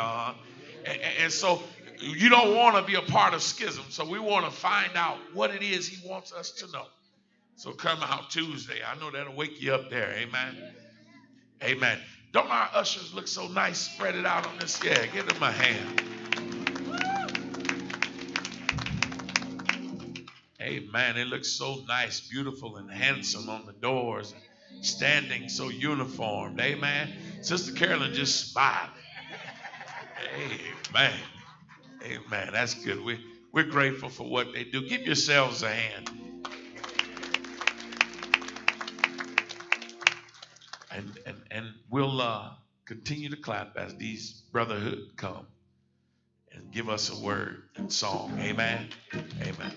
Speaker 12: And so you don't want to be a part of schism. So we want to find out what it is he wants us to know. So come out Tuesday. I know that'll wake you up there. Amen. Amen. Don't our ushers look so nice spread it out on this? Yeah, give them a hand. Amen. It looks so nice, beautiful, and handsome on the doors, standing so uniformed. Amen. Sister Carolyn just smiling. Amen. Amen. That's good. We're grateful for what they do. Give yourselves a hand. And we'll continue to clap as these brotherhood come and give us a word and song. Amen. Amen.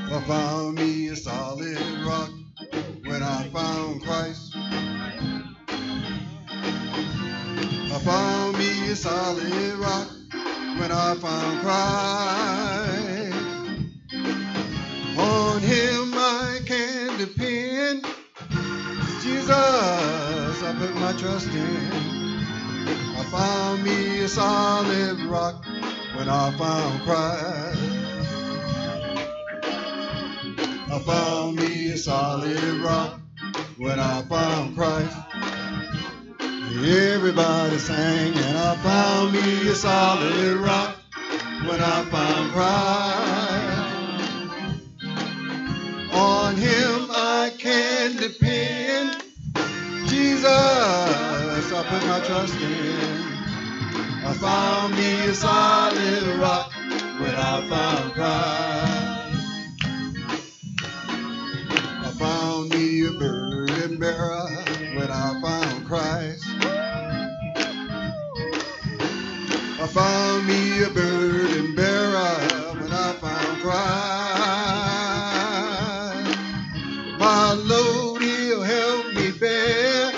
Speaker 1: I found me a solid rock when I found Christ. I found me a solid rock when I found Christ. On him I can depend. Jesus, I put my trust in. I found me a solid rock when I found Christ. I found me a solid rock when I found Christ. Everybody sang, and I found me a solid rock when I found Christ. On him I can depend. Jesus, I put my trust in. I found me a solid rock when I found Christ. I found me a burden bearer when I found Christ. I found me a burden bearer when I found Christ. My load he'll help me bear.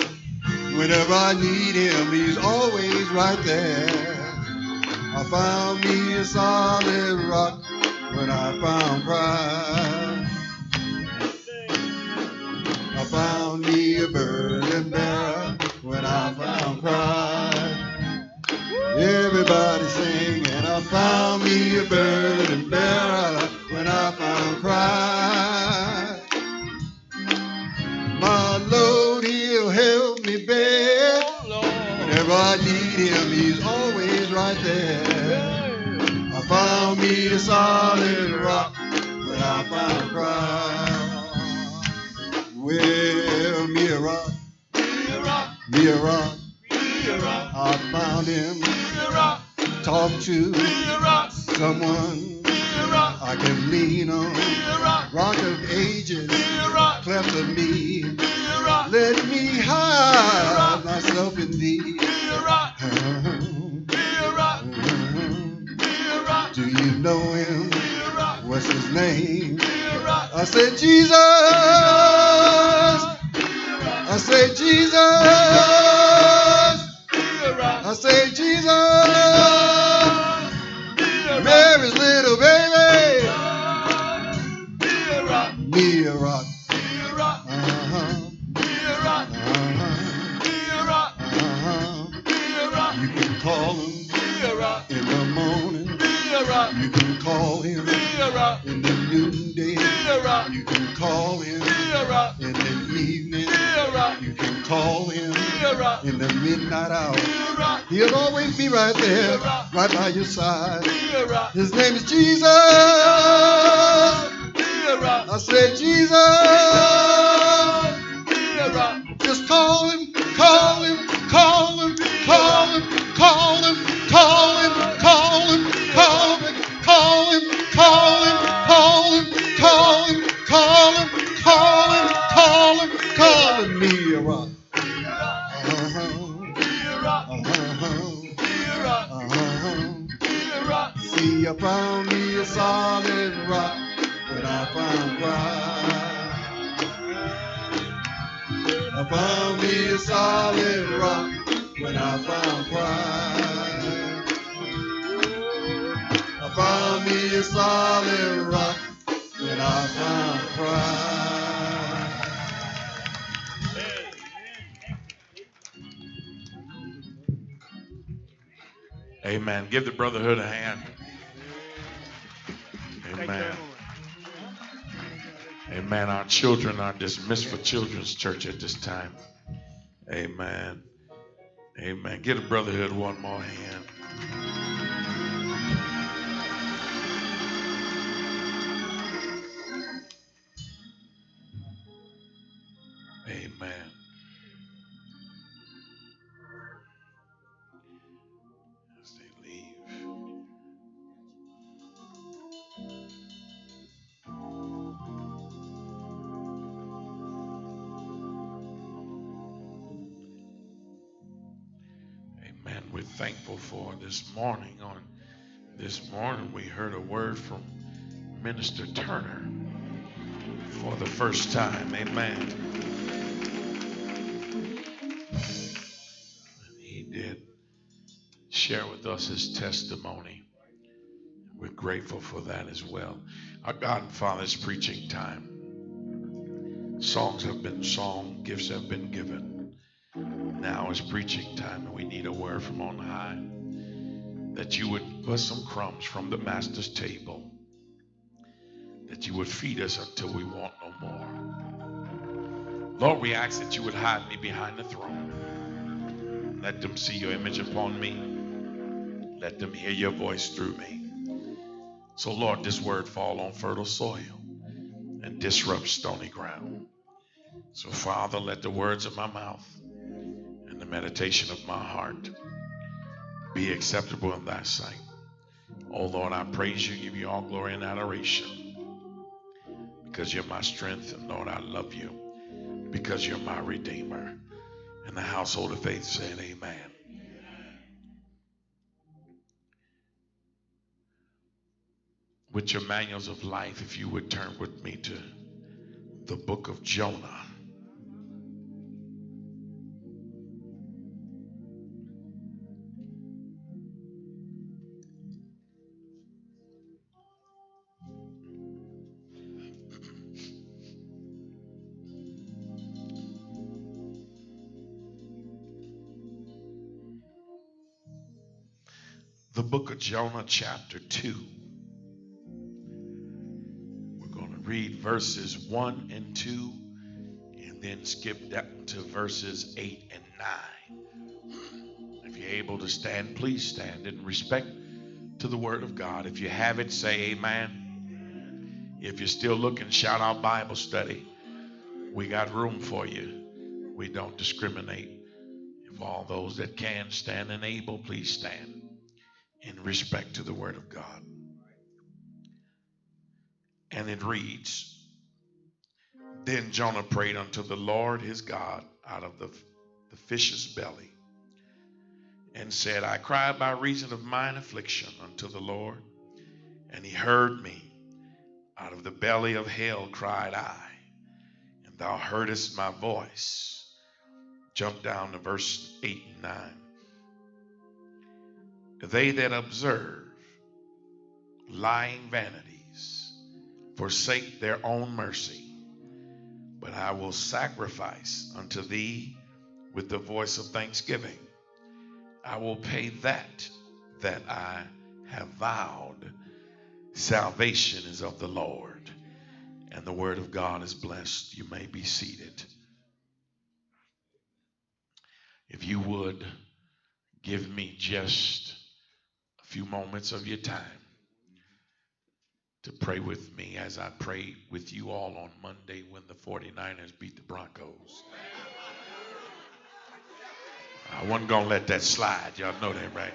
Speaker 1: Whenever I need him, he's always right there. I found me a solid rock when I found Christ. I found me a burden bearer when I found Christ. Everybody sing, and I found me a burden bearer when I found Christ. My load he'll help me bear. Whenever I need him, he's always right there. I found me a solid rock when I found Christ. Well, me a rock, me a rock, I found him. Talk to someone I can lean on. Rock of ages, cleft of me. Let me hide myself in thee. Do you know him? What's his name? I said Jesus. I say Jesus. I say Jesus. Mary's little baby. Me a rock. You can call him in the morning. You can call him in the noonday. You can call him in the evening. You can call him in the midnight hour. He'll always be right there, right by your side. His name is Jesus. I said Jesus. Just call him, call him, call him, call him, call him, call him, call him, call him, call him, call him, call him, call him, call him, call him, call him, call him, me a rock. See, I found me a solid rock when I found Christ. I found me a solid rock when I found Christ. I found me a solid rock when I found Christ.
Speaker 12: Amen. Give the brotherhood a hand. Amen. Amen. Our children are dismissed for Children's Church at this time. Amen. Amen. Get a brotherhood one more hand. Amen. As they leave. Amen. We're thankful for this morning. This morning we heard a word from Minister Turner for the first time. Amen. He did share with us his testimony. We're grateful for that as well. Our God and Father's preaching time. Songs have been sung, gifts have been given. Now is preaching time, and we need a word from on high. That you would put some crumbs from the Master's table. That you would feed us until we want no more. Lord, we ask that you would hide me behind the throne. Let them see your image upon me. Let them hear your voice through me. So, Lord, this word fall on fertile soil and disrupt stony ground. So, Father, let the words of my mouth and the meditation of my heart be acceptable in thy sight. Oh, Lord, I praise you, give you all glory and adoration because you're my strength. And, Lord, I love you because you're my Redeemer. And the household of faith said, amen. With your manuals of life, if you would turn with me to the book of Jonah. The book of Jonah, chapter 2. Read verses 1 and 2 and then skip down to verses 8 and 9. If you're able to stand, please stand in respect to the word of God. If you have it, say amen. If you're still looking, shout out Bible study. We got room for you. We don't discriminate. If all those that can stand and able, please stand in respect to the word of God. And it reads, Then Jonah prayed unto the Lord his God out of the fish's belly, and said, I cried by reason of mine affliction unto the Lord, and he heard me. Out of the belly of hell cried I, and thou heardest my voice. Jump down to verse 8 and 9. They that observe lying vanities forsake their own mercy, but I will sacrifice unto thee with the voice of thanksgiving. I will pay that I have vowed. Salvation is of the Lord. And the word of God is blessed. You may be seated. If you would give me just a few moments of your time to pray with me as I prayed with you all on Monday when the 49ers beat the Broncos. I wasn't going to let that slide. Y'all know that, right?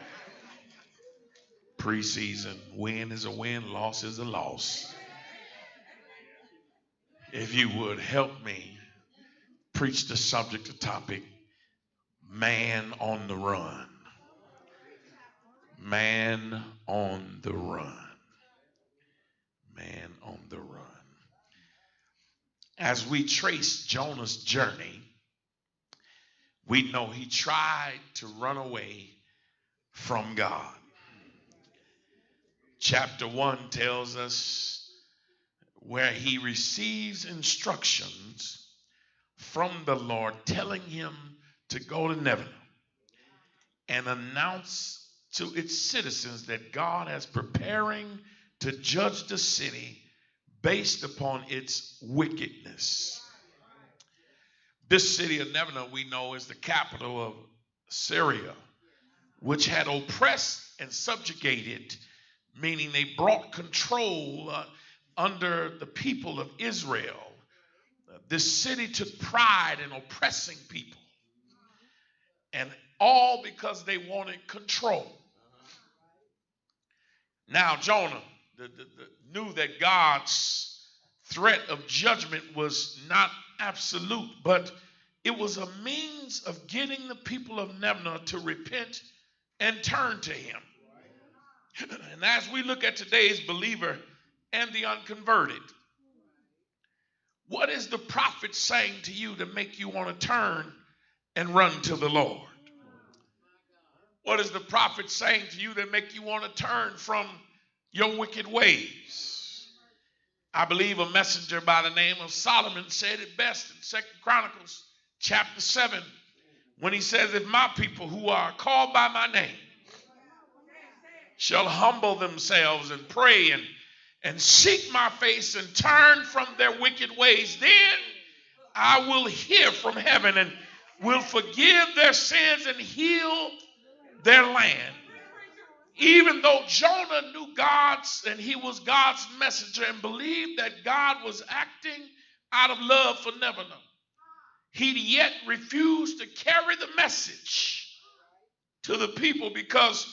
Speaker 12: Preseason, win is a win, loss is a loss. If you would help me preach the subject, the topic, man on the run. Man on the run. Man on the run. As we trace Jonah's journey, we know he tried to run away from God. Chapter 1 tells us where he receives instructions from the Lord telling him to go to Nineveh and announce to its citizens that God is preparing to judge the city based upon its wickedness. This city of Nineveh, we know, is the capital of Syria, which had oppressed and subjugated, meaning they brought control under the people of Israel. This city took pride in oppressing people, and all because they wanted control. Now Jonah knew that God's threat of judgment was not absolute, but it was a means of getting the people of Nineveh to repent and turn to him. And as we look at today's believer and the unconverted, what is the prophet saying to you to make you want to turn and run to the Lord? What is the prophet saying to you that make you want to turn from your wicked ways? I believe a messenger by the name of Solomon said it best in 2 Chronicles chapter 7 when he says, if my people who are called by my name shall humble themselves and pray and seek my face and turn from their wicked ways, then I will hear from heaven and will forgive their sins and heal their land. Even though Jonah knew God's and he was God's messenger and believed that God was acting out of love for Nineveh, he yet refused to carry the message to the people because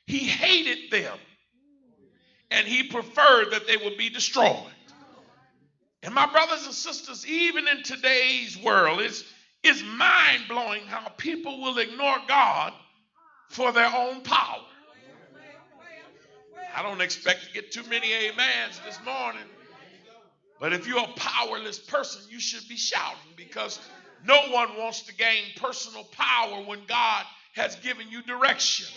Speaker 12: he hated them and he preferred that they would be destroyed. And my brothers and sisters, even in today's world, it's mind-blowing how people will ignore God for their own power. I don't expect to get too many amens this morning, but if you're a powerless person, you should be shouting, because no one wants to gain personal power when God has given you direction.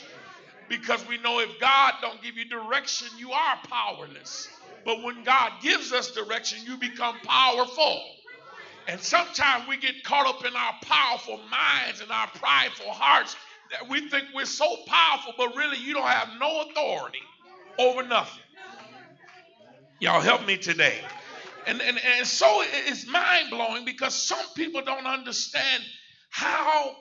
Speaker 12: Because we know if God don't give you direction, you are powerless. But when God gives us direction, you become powerful. And sometimes we get caught up in our powerful minds and our prideful hearts that we think we're so powerful, but really you don't have no authority over nothing. Y'all help me today. And so it's mind-blowing because some people don't understand how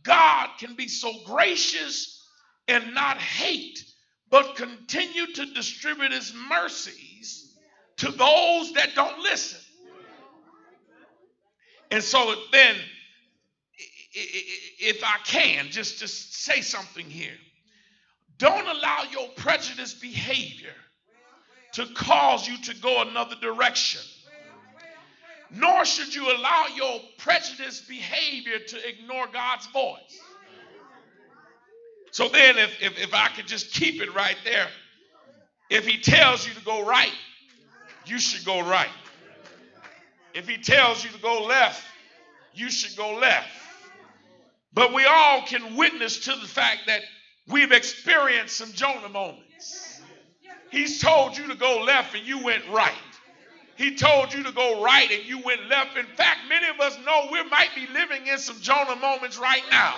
Speaker 12: God can be so gracious and not hate, but continue to distribute his mercies to those that don't listen. And so then, if I can, just say something here. Don't allow your prejudiced behavior to cause you to go another direction. Nor should you allow your prejudiced behavior to ignore God's voice. So then if I could just keep it right there, if he tells you to go right, you should go right. If he tells you to go left, you should go left. But we all can witness to the fact that we've experienced some Jonah moments. He's told you to go left and you went right. He told you to go right and you went left. In fact, many of us know we might be living in some Jonah moments right now.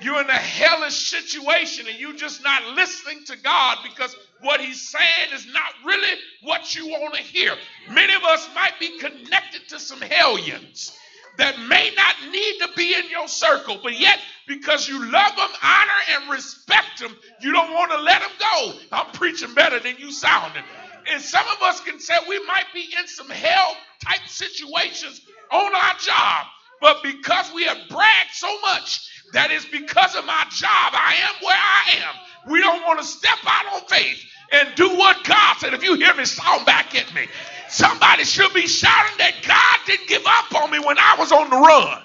Speaker 12: You're in a hellish situation and you're just not listening to God because what he's saying is not really what you want to hear. Many of us might be connected to some hellions that may not need to be in your circle, but yet because you love them, honor, and respect them, you don't want to let them go. I'm preaching better than you sounding. And some of us can say we might be in some hell-type situations on our job, but because we have bragged so much that it's because of my job I am where I am, we don't want to step out on faith and do what God said. If you hear me, sound back at me. Somebody should be shouting that God didn't give up on me when I was on the run.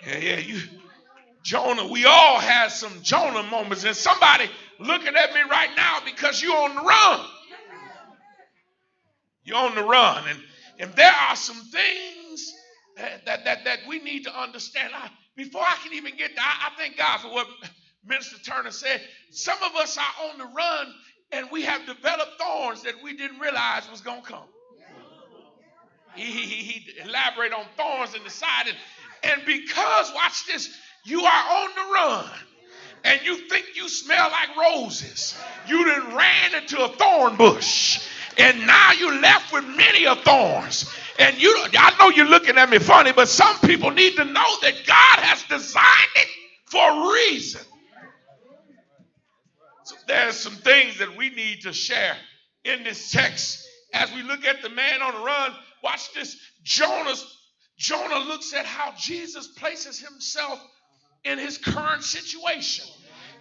Speaker 12: Yeah, Jonah, we all had some Jonah moments, and somebody looking at me right now because you're on the run. You're on the run, and there are some things that we need to understand. Before I can even get there, I thank God for what Minister Turner said. Some of us are on the run, and we have developed thorns that we didn't realize was going to come. He elaborated on thorns in the side, and because, watch this, you are on the run, and you think you smell like roses. You done ran into a thorn bush, and now you're left with many of thorns. And I know you're looking at me funny, but some people need to know that God has designed it for a reason. So there's some things that we need to share in this text. As we look at the man on the run, watch this. Jonah looks at how Jesus places himself in his current situation.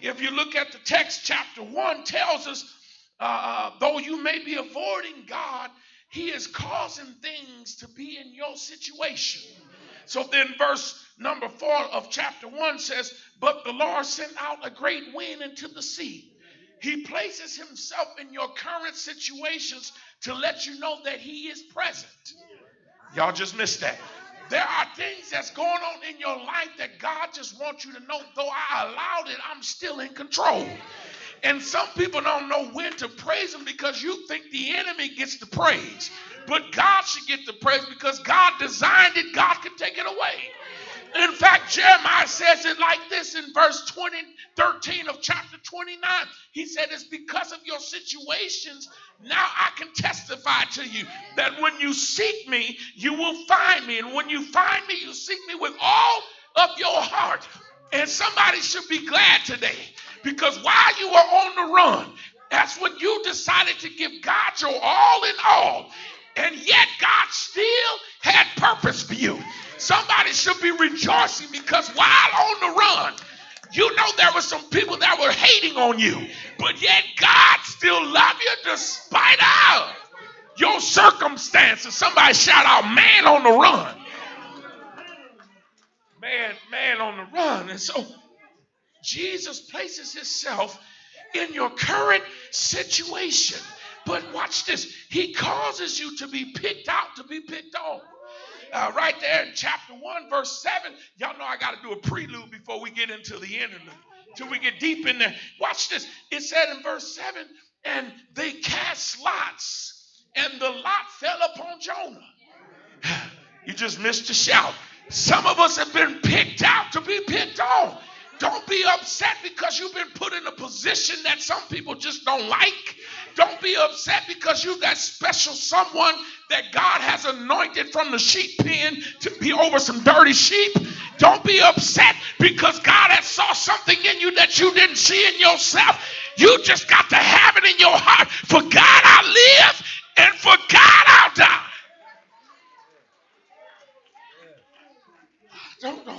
Speaker 12: If you look at the text, chapter 1 tells us, though you may be avoiding God, he is causing things to be in your situation. So then verse number 4 of chapter 1 says, but the Lord sent out a great wind into the sea. He places himself in your current situations to let you know that he is present. Y'all just missed that. There are things that's going on in your life that God just wants you to know, though I allowed it, I'm still in control. And some people don't know when to praise him because you think the enemy gets the praise. But God should get the praise because God designed it. God can take it away. In fact, Jeremiah says it like this in verse 13 of chapter 29. He said, it's because of your situations, now I can testify to you that when you seek me, you will find me. And when you find me, you seek me with all of your heart. And somebody should be glad today because while you were on the run, that's when you decided to give God your all in all. And yet God still had purpose for you. Somebody should be rejoicing because while on the run, you know there were some people that were hating on you, but yet God still loved you despite of your circumstances. Somebody shout out, man on the run. Man on the run. And so Jesus places himself in your current situation. But watch this. He causes you to be picked out, to be picked on. Right there in chapter 1, verse 7. Y'all know I got to do a prelude before we get into the end, till we get deep in there. Watch this. It said in verse 7, and they cast lots, and the lot fell upon Jonah. You just missed a shout. Some of us have been picked out to be picked on. Don't be upset because you've been put in a position that some people just don't like. Don't be upset because you've got special someone that God has anointed from the sheep pen to be over some dirty sheep. Don't be upset because God has saw something in you that you didn't see in yourself. You just got to have it in your heart. For God I live and for God I'll die. Don't know.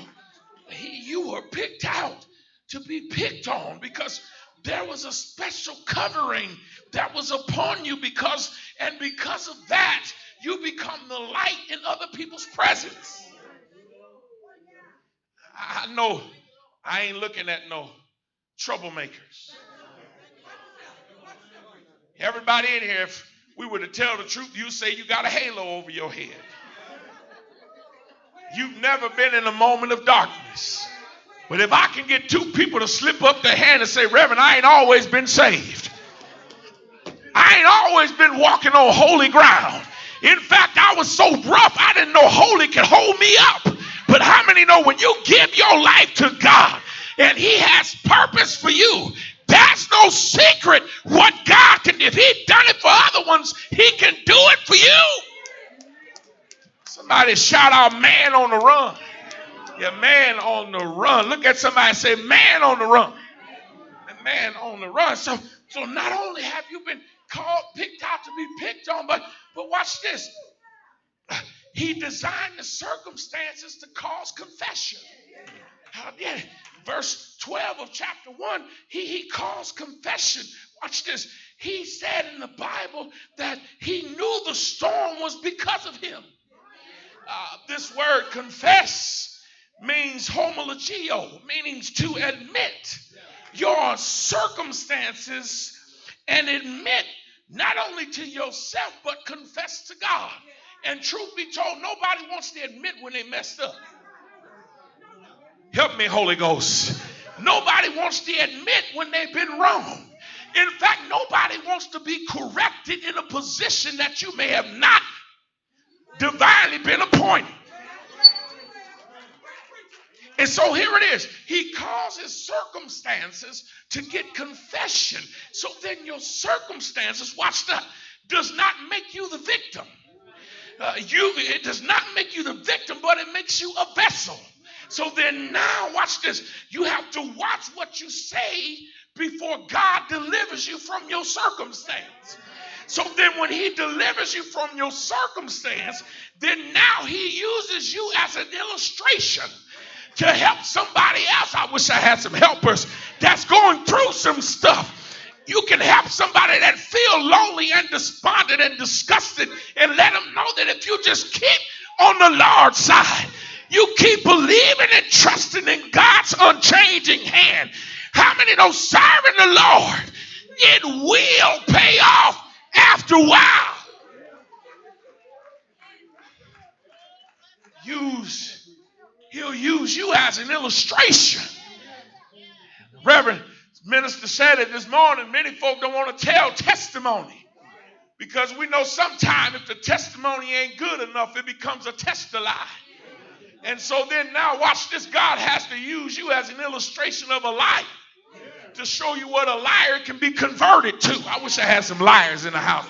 Speaker 12: You were picked out to be picked on because there was a special covering that was upon you because of that, you become the light in other people's presence. I know I ain't looking at no troublemakers. Everybody in here, if we were to tell the truth, you say you got a halo over your head. You've never been in a moment of darkness. But if I can get two people to slip up their hand and say, Reverend, I ain't always been saved. I ain't always been walking on holy ground. In fact, I was so rough, I didn't know holy could hold me up. But how many know when you give your life to God and he has purpose for you, that's no secret what God can do. If he done it for other ones, he can do it for you. Somebody shout out, man on the run. Yeah, man on the run. Look at somebody and say, man on the run. Man on the run. So not only have you been picked out to be picked on, but watch this. He designed the circumstances to cause confession. Yeah. Verse 12 of chapter 1, he caused confession. Watch this. He said in the Bible that he knew the storm was because of him. This word confess means homologio, meaning to admit your circumstances and admit not only to yourself but confess to God. And truth be told, nobody wants to admit when they messed up. Help me, Holy Ghost. Nobody wants to admit when they've been wrong. In fact, nobody wants to be corrected in a position that you may have not divinely been appointed. And so here it is. He causes circumstances to get confession. So then your circumstances, watch that, does not make you the victim. it does not make you the victim, but it makes you a vessel. So then now, watch this. You have to watch what you say before God delivers you from your circumstance. So then when he delivers you from your circumstance, then now he uses you as an illustration to help somebody else. I wish I had some helpers that's going through some stuff. You can help somebody that feel lonely and despondent and disgusted and let them know that if you just keep on the Lord's side, you keep believing and trusting in God's unchanging hand. How many know serving the Lord, it will pay off after a while? He'll use you as an illustration. Reverend Minister said it this morning. Many folk don't want to tell testimony because we know sometimes if the testimony ain't good enough, it becomes a test-a-lie. And so then now watch this. God has to use you as an illustration of a liar to show you what a liar can be converted to. I wish I had some liars in the house.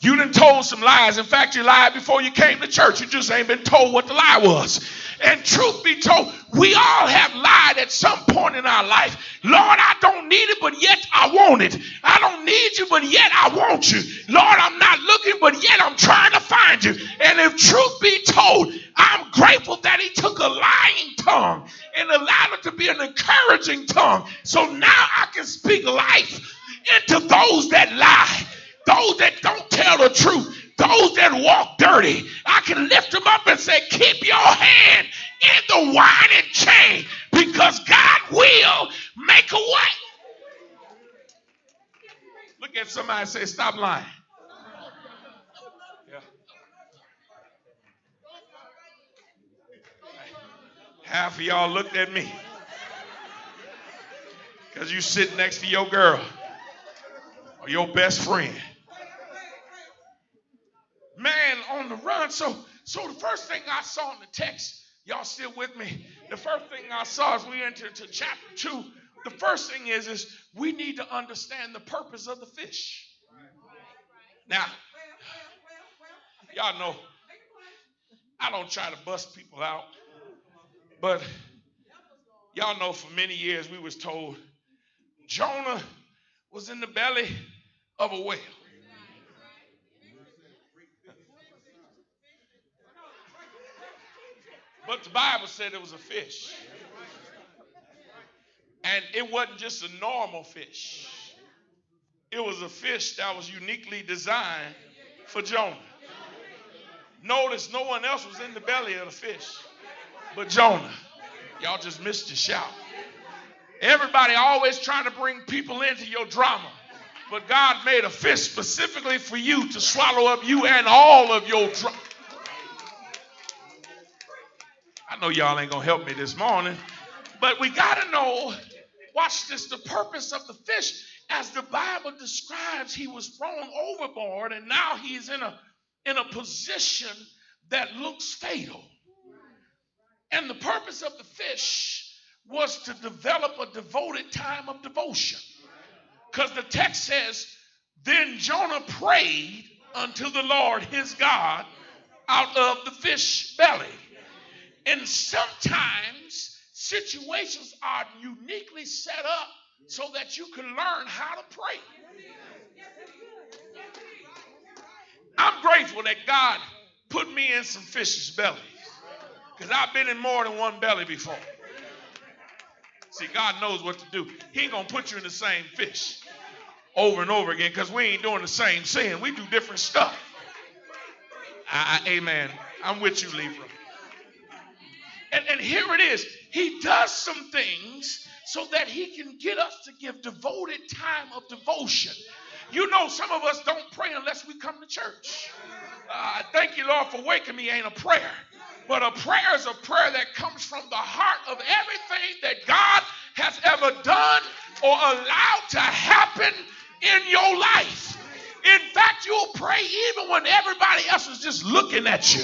Speaker 12: You done told some lies. In fact, you lied before you came to church. You just ain't been told what the lie was. And truth be told, we all have lied at some point in our life. Lord, I don't need it, but yet I want it. I don't need you, but yet I want you. Lord, I'm not looking, but yet I'm trying to find you. And if truth be told, I'm grateful that he took a lying tongue and allowed it to be an encouraging tongue. So now I can speak life into those that lie. Those that don't tell the truth, those that walk dirty, I can lift them up and say, keep your hand in the wine and chain because God will make a way. Look at somebody and say, stop lying. Yeah. Half of y'all looked at me because you sit next to your girl or your best friend. Man on the run. So the first thing I saw in the text, y'all still with me? The first thing I saw as we entered to chapter 2, the first thing is we need to understand the purpose of the fish. Now, y'all know, I don't try to bust people out, but y'all know for many years we was told Jonah was in the belly of a whale. But the Bible said it was a fish. And it wasn't just a normal fish. It was a fish that was uniquely designed for Jonah. Notice no one else was in the belly of the fish but Jonah. Y'all just missed your shout. Everybody always trying to bring people into your drama. But God made a fish specifically for you to swallow up you and all of your drama. I know y'all ain't going to help me this morning, but we got to know, watch this, the purpose of the fish. As the Bible describes, he was thrown overboard, and now he's in a position that looks fatal. And the purpose of the fish was to develop a devoted time of devotion. Because the text says, then Jonah prayed unto the Lord his God out of the fish belly. And sometimes situations are uniquely set up so that you can learn how to pray. I'm grateful that God put me in some fish's bellies because I've been in more than one belly before. See, God knows what to do. He ain't going to put you in the same fish over and over again because we ain't doing the same sin. We do different stuff. Amen. I'm with you, Libra. And here it is. He does some things so that he can get us to give devoted time of devotion. You know, some of us don't pray unless we come to church. Thank you, Lord, for waking me ain't a prayer. But a prayer is a prayer that comes from the heart of everything that God has ever done or allowed to happen in your life. In fact, you'll pray even when everybody else is just looking at you.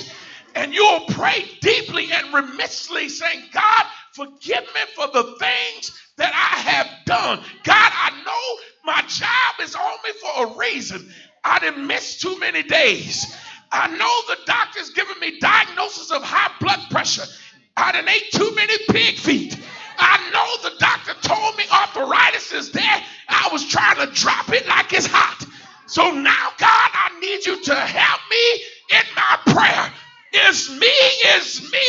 Speaker 12: And you'll pray deeply and remissly saying, God, forgive me for the things that I have done. God, I know my job is on me for a reason. I didn't miss too many days. I know the doctor's giving me diagnosis of high blood pressure. I done ate too many pig feet. I know the doctor told me arthritis is there. I was trying to drop it like it's hot. So now, God, I need you to help me in my prayer. It's me,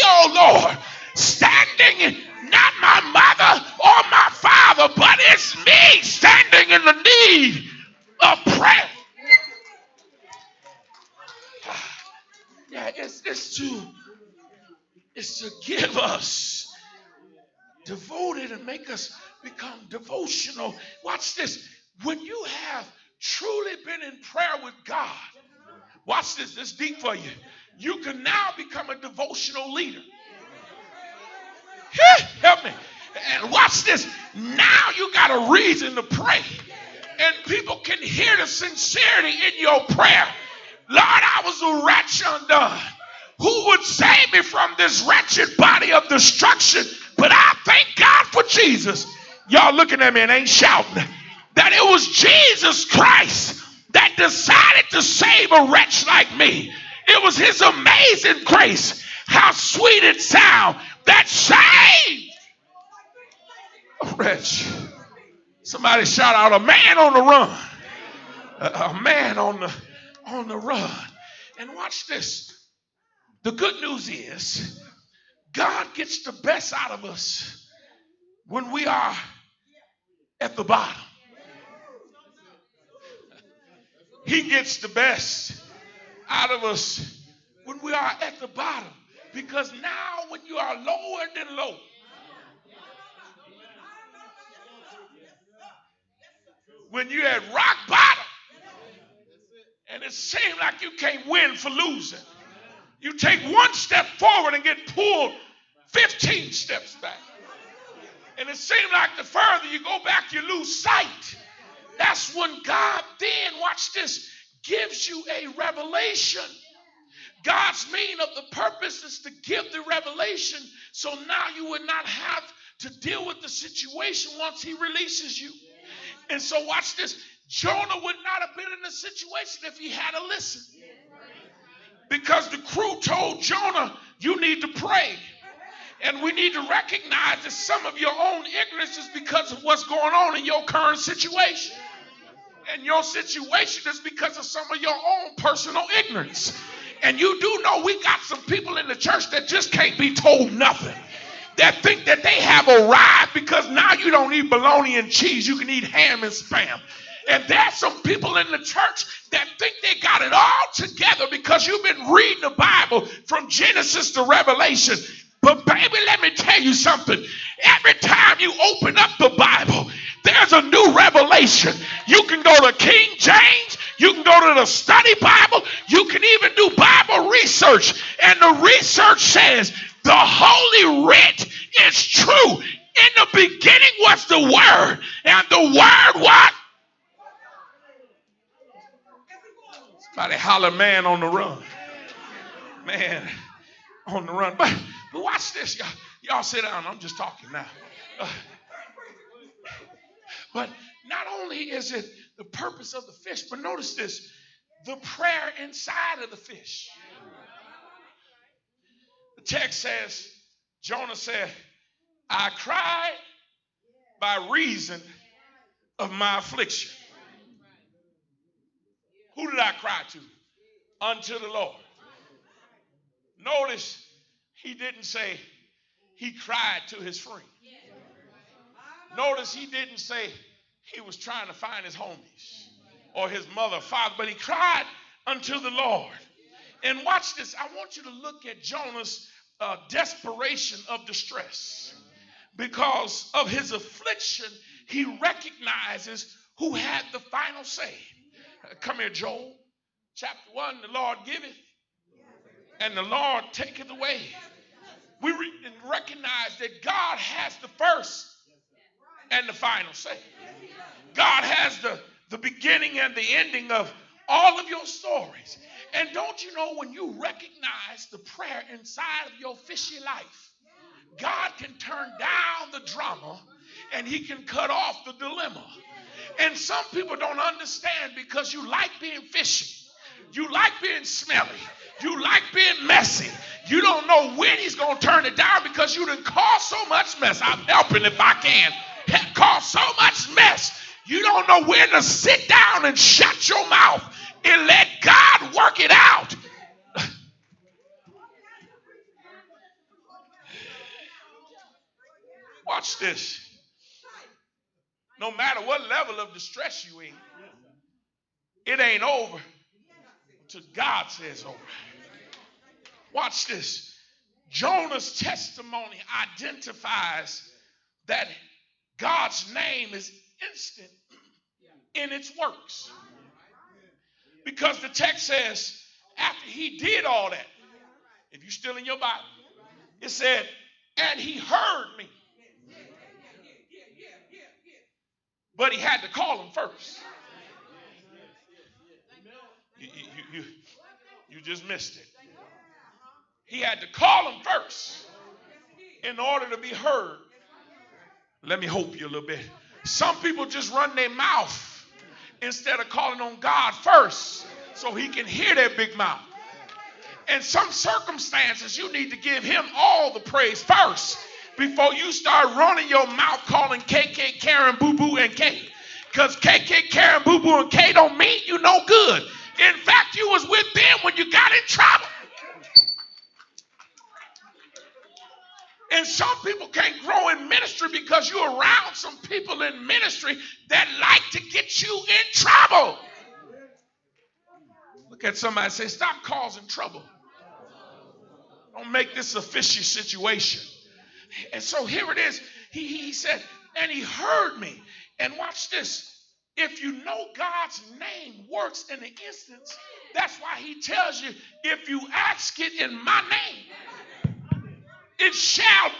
Speaker 12: oh Lord, standing, not my mother or my father, but it's me standing in the need of prayer. Yeah, it's to give us devoted and make us become devotional. Watch this. When you have truly been in prayer with God, watch this. This is deep for you. You can now become a devotional leader. Help me. And watch this. Now you got a reason to pray. And people can hear the sincerity in your prayer. Lord, I was a wretch undone. Who would save me from this wretched body of destruction? But I thank God for Jesus. Y'all looking at me and ain't shouting. That it was Jesus Christ that decided to save a wretch like me. It was his amazing grace. How sweet it sounds that saved a wretch. Somebody shout out, a man on the run. A man on the run. And watch this. The good news is God gets the best out of us when we are at the bottom. He gets the best out of us when we are at the bottom. Because now when you are lower than low, when you're at rock bottom, and it seems like you can't win for losing, you take one step forward and get pulled 15 steps back. And it seems like the further you go back, you lose sight. That's when God then, watch this, gives you a revelation. God's meaning of the purpose is to give the revelation so now you would not have to deal with the situation once he releases you. And so watch this. Jonah would not have been in the situation if he had to listen. Because the crew told Jonah, you need to pray. And we need to recognize that some of your own ignorance is because of what's going on in your current situation. And your situation is because of some of your own personal ignorance. And you do know we got some people in the church that just can't be told nothing. That think that they have arrived because now you don't eat bologna and cheese. You can eat ham and spam. And there's some people in the church that think they got it all together because you've been reading the Bible from Genesis to Revelation. But baby, let me tell you something. Every time you open up the Bible, there's a new revelation. You can go to King James. You can go to the study Bible. You can even do Bible research. And the research says the Holy Writ is true. In the beginning was the Word. And the Word what? Somebody holler, man on the run. Man on the run. But watch this, y'all. Y'all sit down. I'm just talking now. But not only is it the purpose of the fish, but notice this, the prayer inside of the fish. The text says, Jonah said, I cried by reason of my affliction. Who did I cry to? Unto the Lord. Notice he didn't say he cried to his friend. Notice he didn't say he was trying to find his homies or his mother, father, but he cried unto the Lord. And watch this. I want you to look at Jonah's desperation of distress. Because of his affliction, he recognizes who had the final say. Come here, Joel. Chapter 1, the Lord giveth, and the Lord taketh away. We recognize that God has the first and the final say. God has the beginning and the ending of all of your stories. And don't you know, when you recognize the prayer inside of your fishy life, God can turn down the drama and he can cut off the dilemma. And some people don't understand because you like being fishy. You like being smelly. You like being messy. You don't know when he's going to turn it down because you done caused so much mess. I'm helping if I can. Caused so much mess. You don't know when to sit down and shut your mouth and let God work it out. Watch this. No matter what level of distress you in, it ain't over until God says over. Watch this. Jonah's testimony identifies that God's name is instant in its works. Because the text says, after he did all that, if you're still in your Bible, it said, and he heard me. But he had to call him first. You just missed it. He had to call him first in order to be heard. Let me hope you a little bit. Some people just run their mouth instead of calling on God first so he can hear their big mouth. In some circumstances, you need to give him all the praise first before you start running your mouth calling KK, Karen, Boo Boo, and K. Because KK, Karen, Boo Boo, and K don't mean you no good. In fact, you was with them when you got in trouble. And some people can't grow in ministry because you're around some people in ministry that like to get you in trouble. Look at somebody and say, stop causing trouble. Don't make this a fishy situation. And so here it is. He said, and he heard me. And watch this. If you know God's name works in an instance, that's why he tells you, if you ask it in my name, it shall.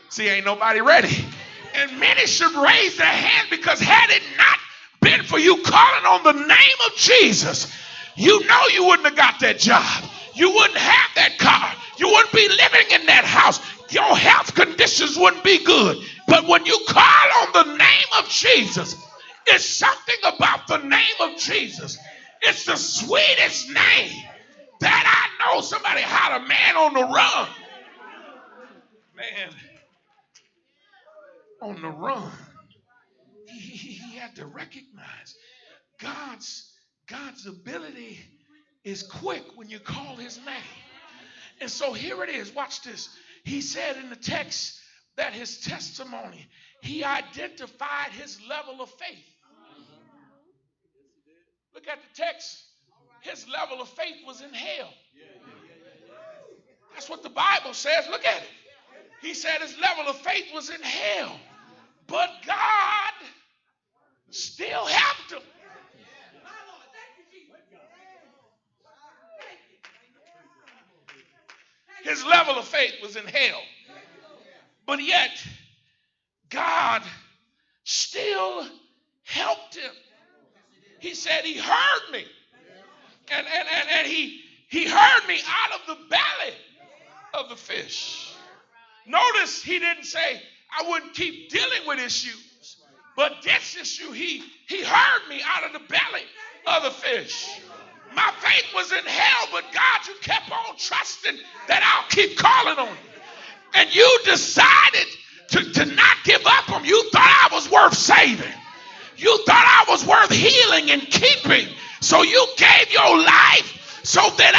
Speaker 12: See, ain't nobody ready. And many should raise their hand because had it not been for you calling on the name of Jesus, you know you wouldn't have got that job. You wouldn't have that car. You wouldn't be living in that house. Your health conditions wouldn't be good. But when you call on the name of Jesus, it's something about the name of Jesus. It's the sweetest name that I know. Somebody holler, man on the run. Man on the run. He had to recognize God's ability is quick when you call his name. And so here it is. Watch this. He said in the text that his testimony, he identified his level of faith. Look at the text. His level of faith was in hell. That's what the Bible says. Look at it. He said his level of faith was in hell. But God still helped him. His level of faith was in hell. But yet, God still helped him. He said he heard me. And he heard me out of the belly of the fish. Notice he didn't say, I wouldn't keep dealing with issues. But this issue, he heard me out of the belly of the fish. My faith was in hell, but God, you kept on trusting that I'll keep calling on you. And you decided to not give up on me. You thought I was worth saving. You thought I was worth healing and keeping. So you gave your life so that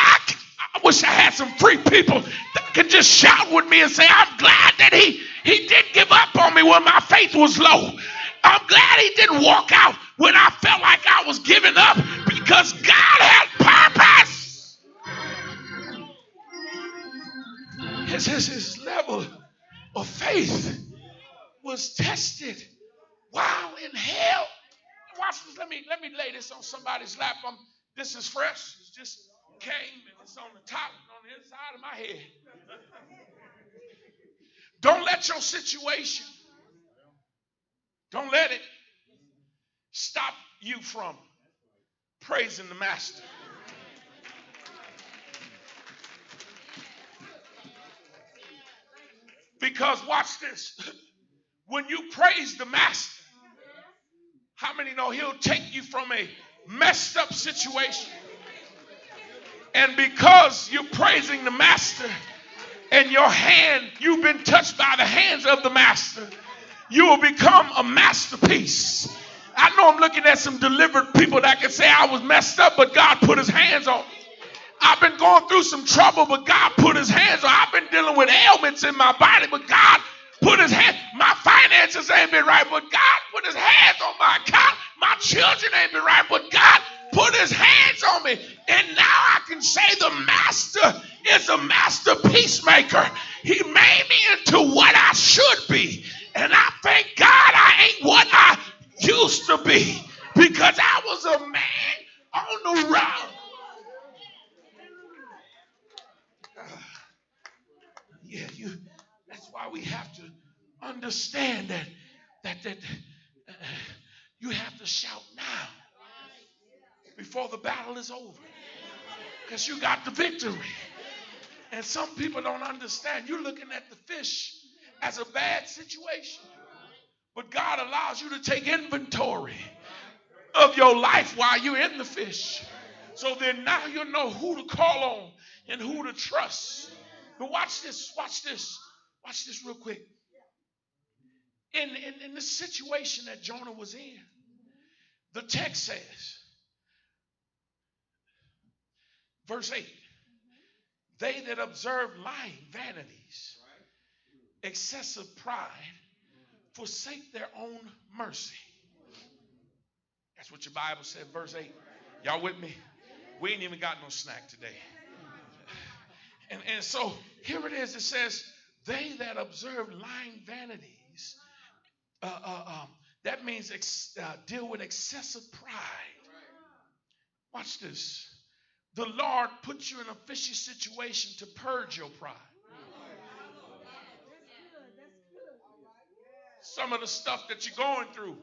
Speaker 12: I wish I had some free people that could just shout with me and say, I'm glad that he didn't give up on me when my faith was low. I'm glad he didn't walk out when I felt like I was giving up because God had purpose. His level of faith was tested while in hell. Watch this. Let me lay this on somebody's lap. This is fresh. It just came and it's on the top and on the inside of my head. Don't let your situation, don't let it stop you from praising the Master. Because watch this. when you praise the master, how many know he'll take you from a messed up situation? And because you're praising the master and you've been touched by the hands of the master, you will become a masterpiece. I know I'm looking at some delivered people that can say I was messed up, but God put his hands on me. I've been going through some trouble, but God put his hands on. I've been dealing with ailments in my body, but God put his hand. My finances ain't been right, but God put his hands on my account. My children ain't been right, but God put his hands on me. And now I can say the master is a master peacemaker. He made me into what I should be. And I thank God I ain't what I used to be, because I was a man on the run. That's why we have to understand that you have to shout now before the battle is over, because you got the victory. And some people don't understand. You're looking at the fish as a bad situation, but God allows you to take inventory of your life while you're in the fish, so then now you know who to call on and who to trust. But watch this real quick. In the situation that Jonah was in, the text says, verse 8, they that observe lying, vanities, excessive pride, forsake their own mercy. That's what your Bible said, verse 8. Y'all with me? We ain't even got no snack today. And so here it is. It says, they that observe lying vanities, that means deal with excessive pride. Watch this. The Lord puts you in a fishy situation to purge your pride. Some of the stuff that you're going through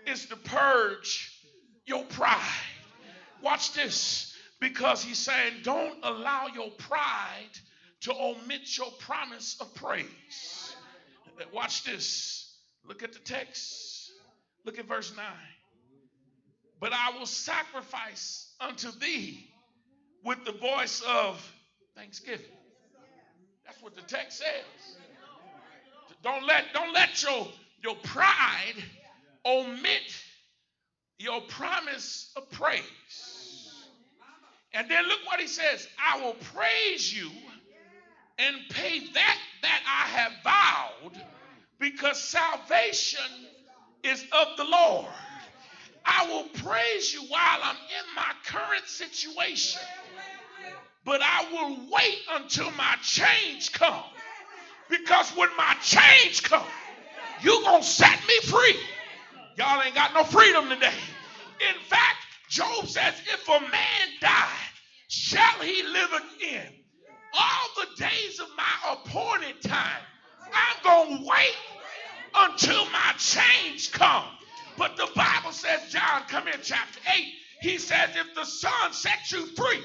Speaker 12: is to purge your pride. Watch this. Because he's saying, don't allow your pride to omit your promise of praise. Watch this. Look at the text. Look at verse 9. But I will sacrifice unto thee with the voice of thanksgiving. That's what the text says. Don't let your pride omit your promise of praise. And then look what he says. I will praise you and pay that I have vowed, because salvation is of the Lord. I will praise you while I'm in my current situation, but I will wait until my change comes. Because when my change comes, you're going to set me free. Y'all ain't got no freedom today. In fact, Job says, if a man die, shall he live again? All the days of my appointed time, I'm going to wait until my change comes. But the Bible says, John, come in chapter 8, he says, if the Son sets you free.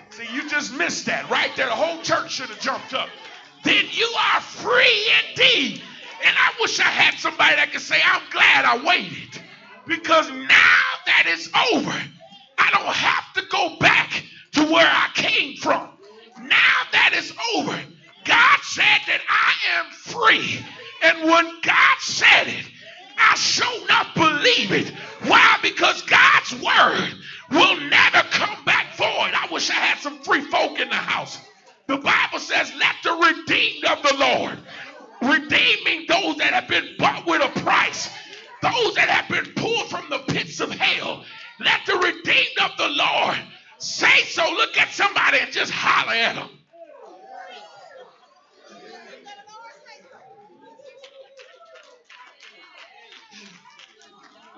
Speaker 12: See, you just missed that right there. The whole church should have jumped up. Then you are free indeed. And I wish I had somebody that could say, I'm glad I waited. Because now that it's over, I don't have to go back to where I came from. Now that it's over, God said that I am free. And when God said it, I sure enough believe it. Why? Because God's word will never come back void. I wish I had some free folk in the house. The Bible says, let the redeemed of the Lord, redeeming those that have been bought with a price, those that have been pulled from the pits of hell, let the redeemed of the Lord say so. Look at somebody and just holler at them.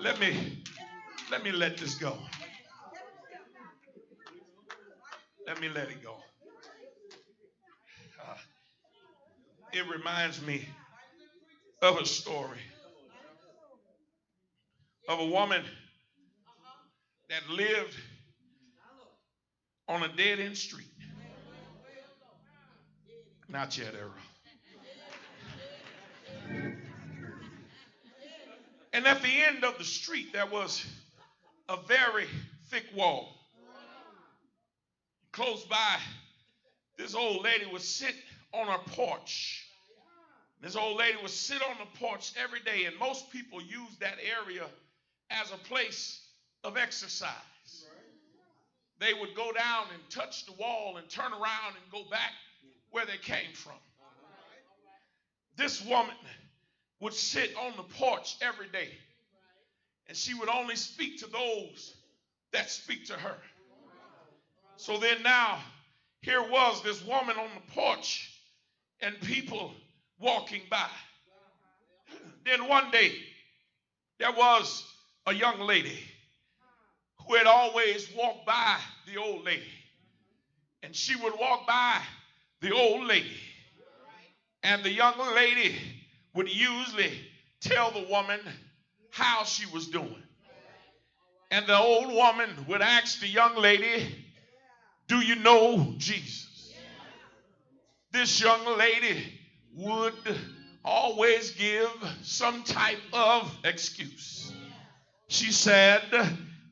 Speaker 12: Let me let this go. Let me let it go. It reminds me of a story of a woman that lived on a dead-end street. Not yet, Errol. And at the end of the street, there was a very thick wall. Close by, this old lady would sit on her porch. This old lady would sit on the porch every day, and most people use that area as a place of exercise. They would go down and touch the wall and turn around and go back where they came from. This woman would sit on the porch every day, and she would only speak to those that speak to her. So then now, here was this woman on the porch and people walking by. Then one day, there was a young lady who had always walked by the old lady. And she would walk by the old lady. And the young lady would usually tell the woman how she was doing. And the old woman would ask the young lady, do you know Jesus? This young lady would always give some type of excuse. She said,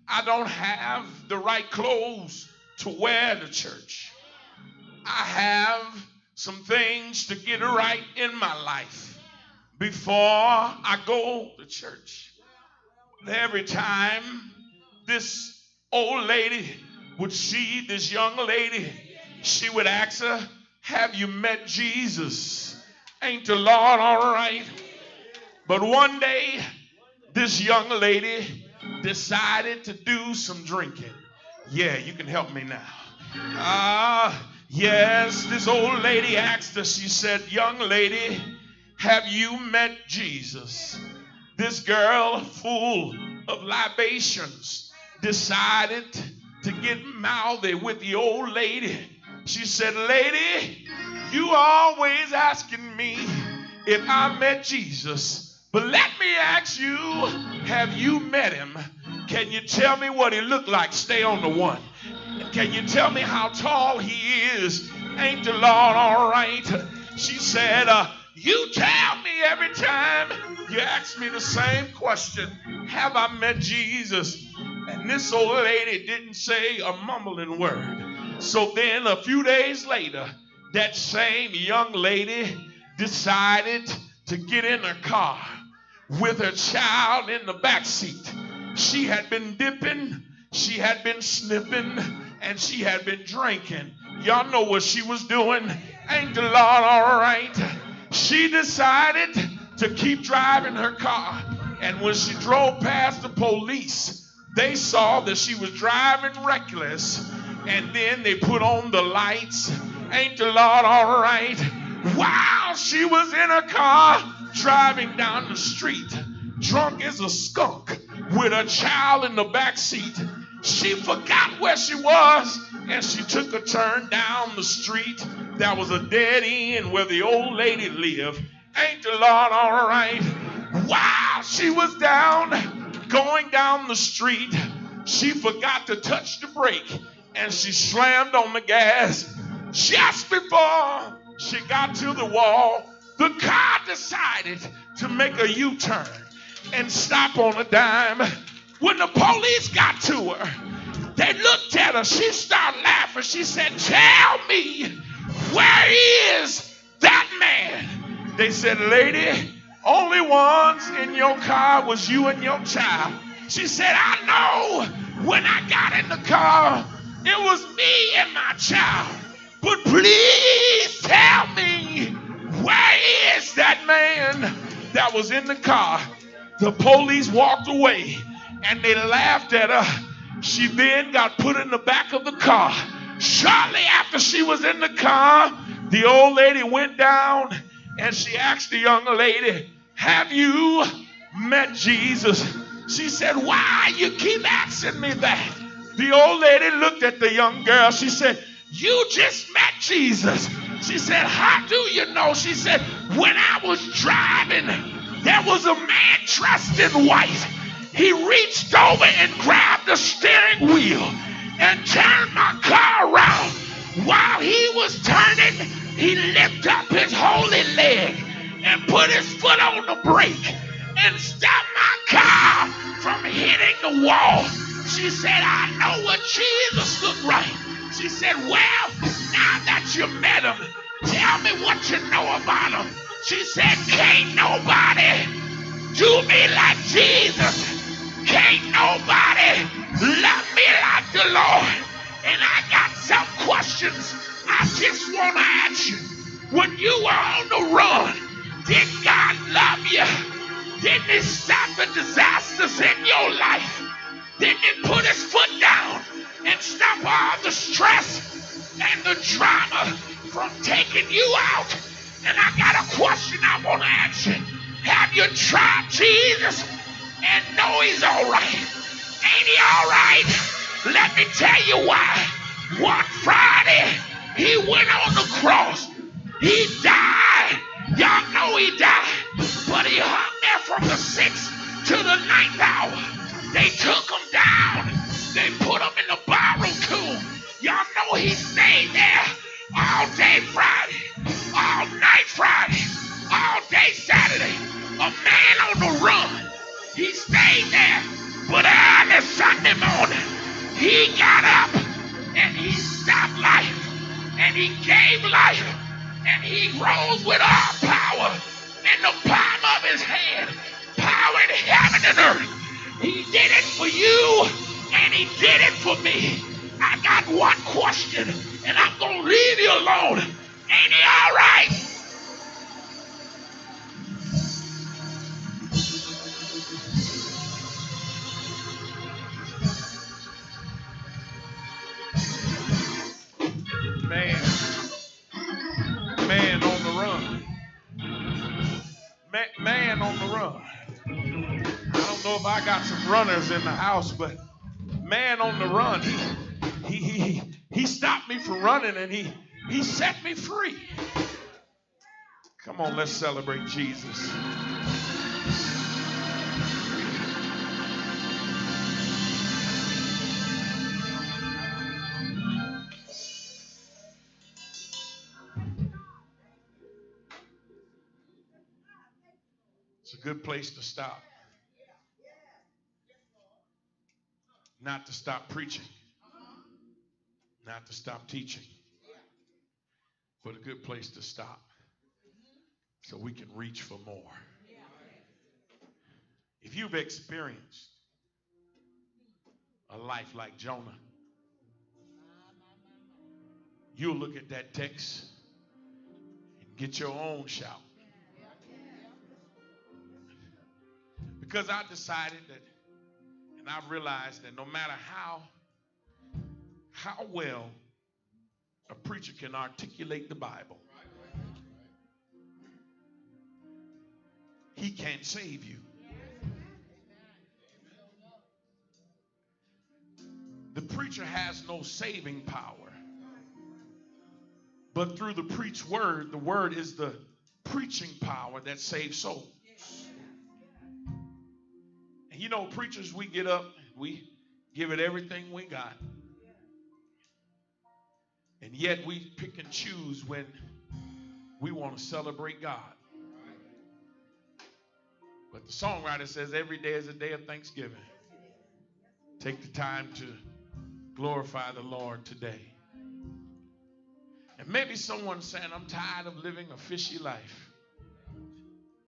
Speaker 12: I don't have the right clothes to wear to church. I have some things to get right in my life before I go to church. But every time this old lady would see this young lady, she would ask her, have you met Jesus? Ain't the Lord all right? But one day, this young lady decided to do some drinking. Yeah, you can help me now. Yes, this old lady asked her, she said, young lady, have you met Jesus? This girl, full of libations, decided to get mouthy with the old lady. She said, lady, you always asking me if I met Jesus. But let me ask you, have you met him? Can you tell me what he looked like? Stay on the one. Can you tell me how tall he is? Ain't the Lord all right? She said, you tell me every time you ask me the same question, have I met Jesus? And this old lady didn't say a mumbling word. So then a few days later, that same young lady decided to get in her car with her child in the back seat. She had been dipping, she had been sniffing, and she had been drinking. Y'all know what she was doing. Ain't the Lord all right? She decided to keep driving her car. And when she drove past the police, they saw that she was driving reckless. And then they put on the lights. Ain't the Lord all right? While she was in her car driving down the street, drunk as a skunk with a child in the back seat, she forgot where she was and she took a turn down the street. There was a dead end where the old lady lived. Ain't the Lord all right? While she was going down the street, she forgot to touch the brake and she slammed on the gas. Just before she got to the wall, the car decided to make a U-turn and stop on a dime. When the police got to her, they looked at her. She started laughing. She said, tell me, where is that man? They said, lady, only ones in your car was you and your child. She said, I know when I got in the car, it was me and my child. But please tell me, where is that man that was in the car? The police walked away and they laughed at her. She then got put in the back of the car. Shortly after she was in the car, the old lady went down and she asked the young lady, have you met Jesus? She said, why you keep asking me that? The old lady looked at the young girl. She said, you just met Jesus. She said, how do you know? She said, when I was driving, there was a man dressed in white. He reached over and grabbed the steering wheel and turned my car around. While he was turning, he lifted up his holy leg and put his foot on the brake and stopped my car. hitting the wall. She said, I know what Jesus looked like. She said, well, now that you met him, tell me what you know about him. She said, can't nobody do me like Jesus. Can't nobody love me like the Lord. And I got some questions I just want to ask you. When you were on the run, did God love you? Didn't he stop the disasters in your life? Didn't he put his foot down and stop all the stress and the drama from taking you out? And I got a question I want to ask you. Have you tried Jesus and know he's all right? Ain't he all right? Let me tell you why. One Friday, he went on the cross. He died. Y'all know he died. But he hung there from the 6th to the 9th hour. They took him down. They put him in the borrowed tomb. Y'all know he stayed there all day Friday, all night Friday, all day Saturday. A man on the run. He stayed there. But early Sunday morning, he got up and he stopped life. And he gave life. And he rose with all power in the palm of his hand. Power in heaven and earth. He did it for you, and he did it for me. I got one question, and I'm going to leave you alone. Ain't he all right? Man on the run. Man on the run. I don't know if I got some runners in the house, but man on the run, he stopped me from running and he set me free. Come on, let's celebrate Jesus. It's a good place to stop. Not to stop preaching. Not to stop teaching. But a good place to stop so we can reach for more. If you've experienced a life like Jonah, you'll look at that text and get your own shout. Because I decided that, and I realized that no matter how well a preacher can articulate the Bible, he can't save you. The preacher has no saving power. But through the preached word, the word is the preaching power that saves souls. And you know, preachers, we get up, we give it everything we got. And yet we pick and choose when we want to celebrate God. But the songwriter says every day is a day of thanksgiving. Take the time to glorify the Lord today. And maybe someone's saying, I'm tired of living a fishy life.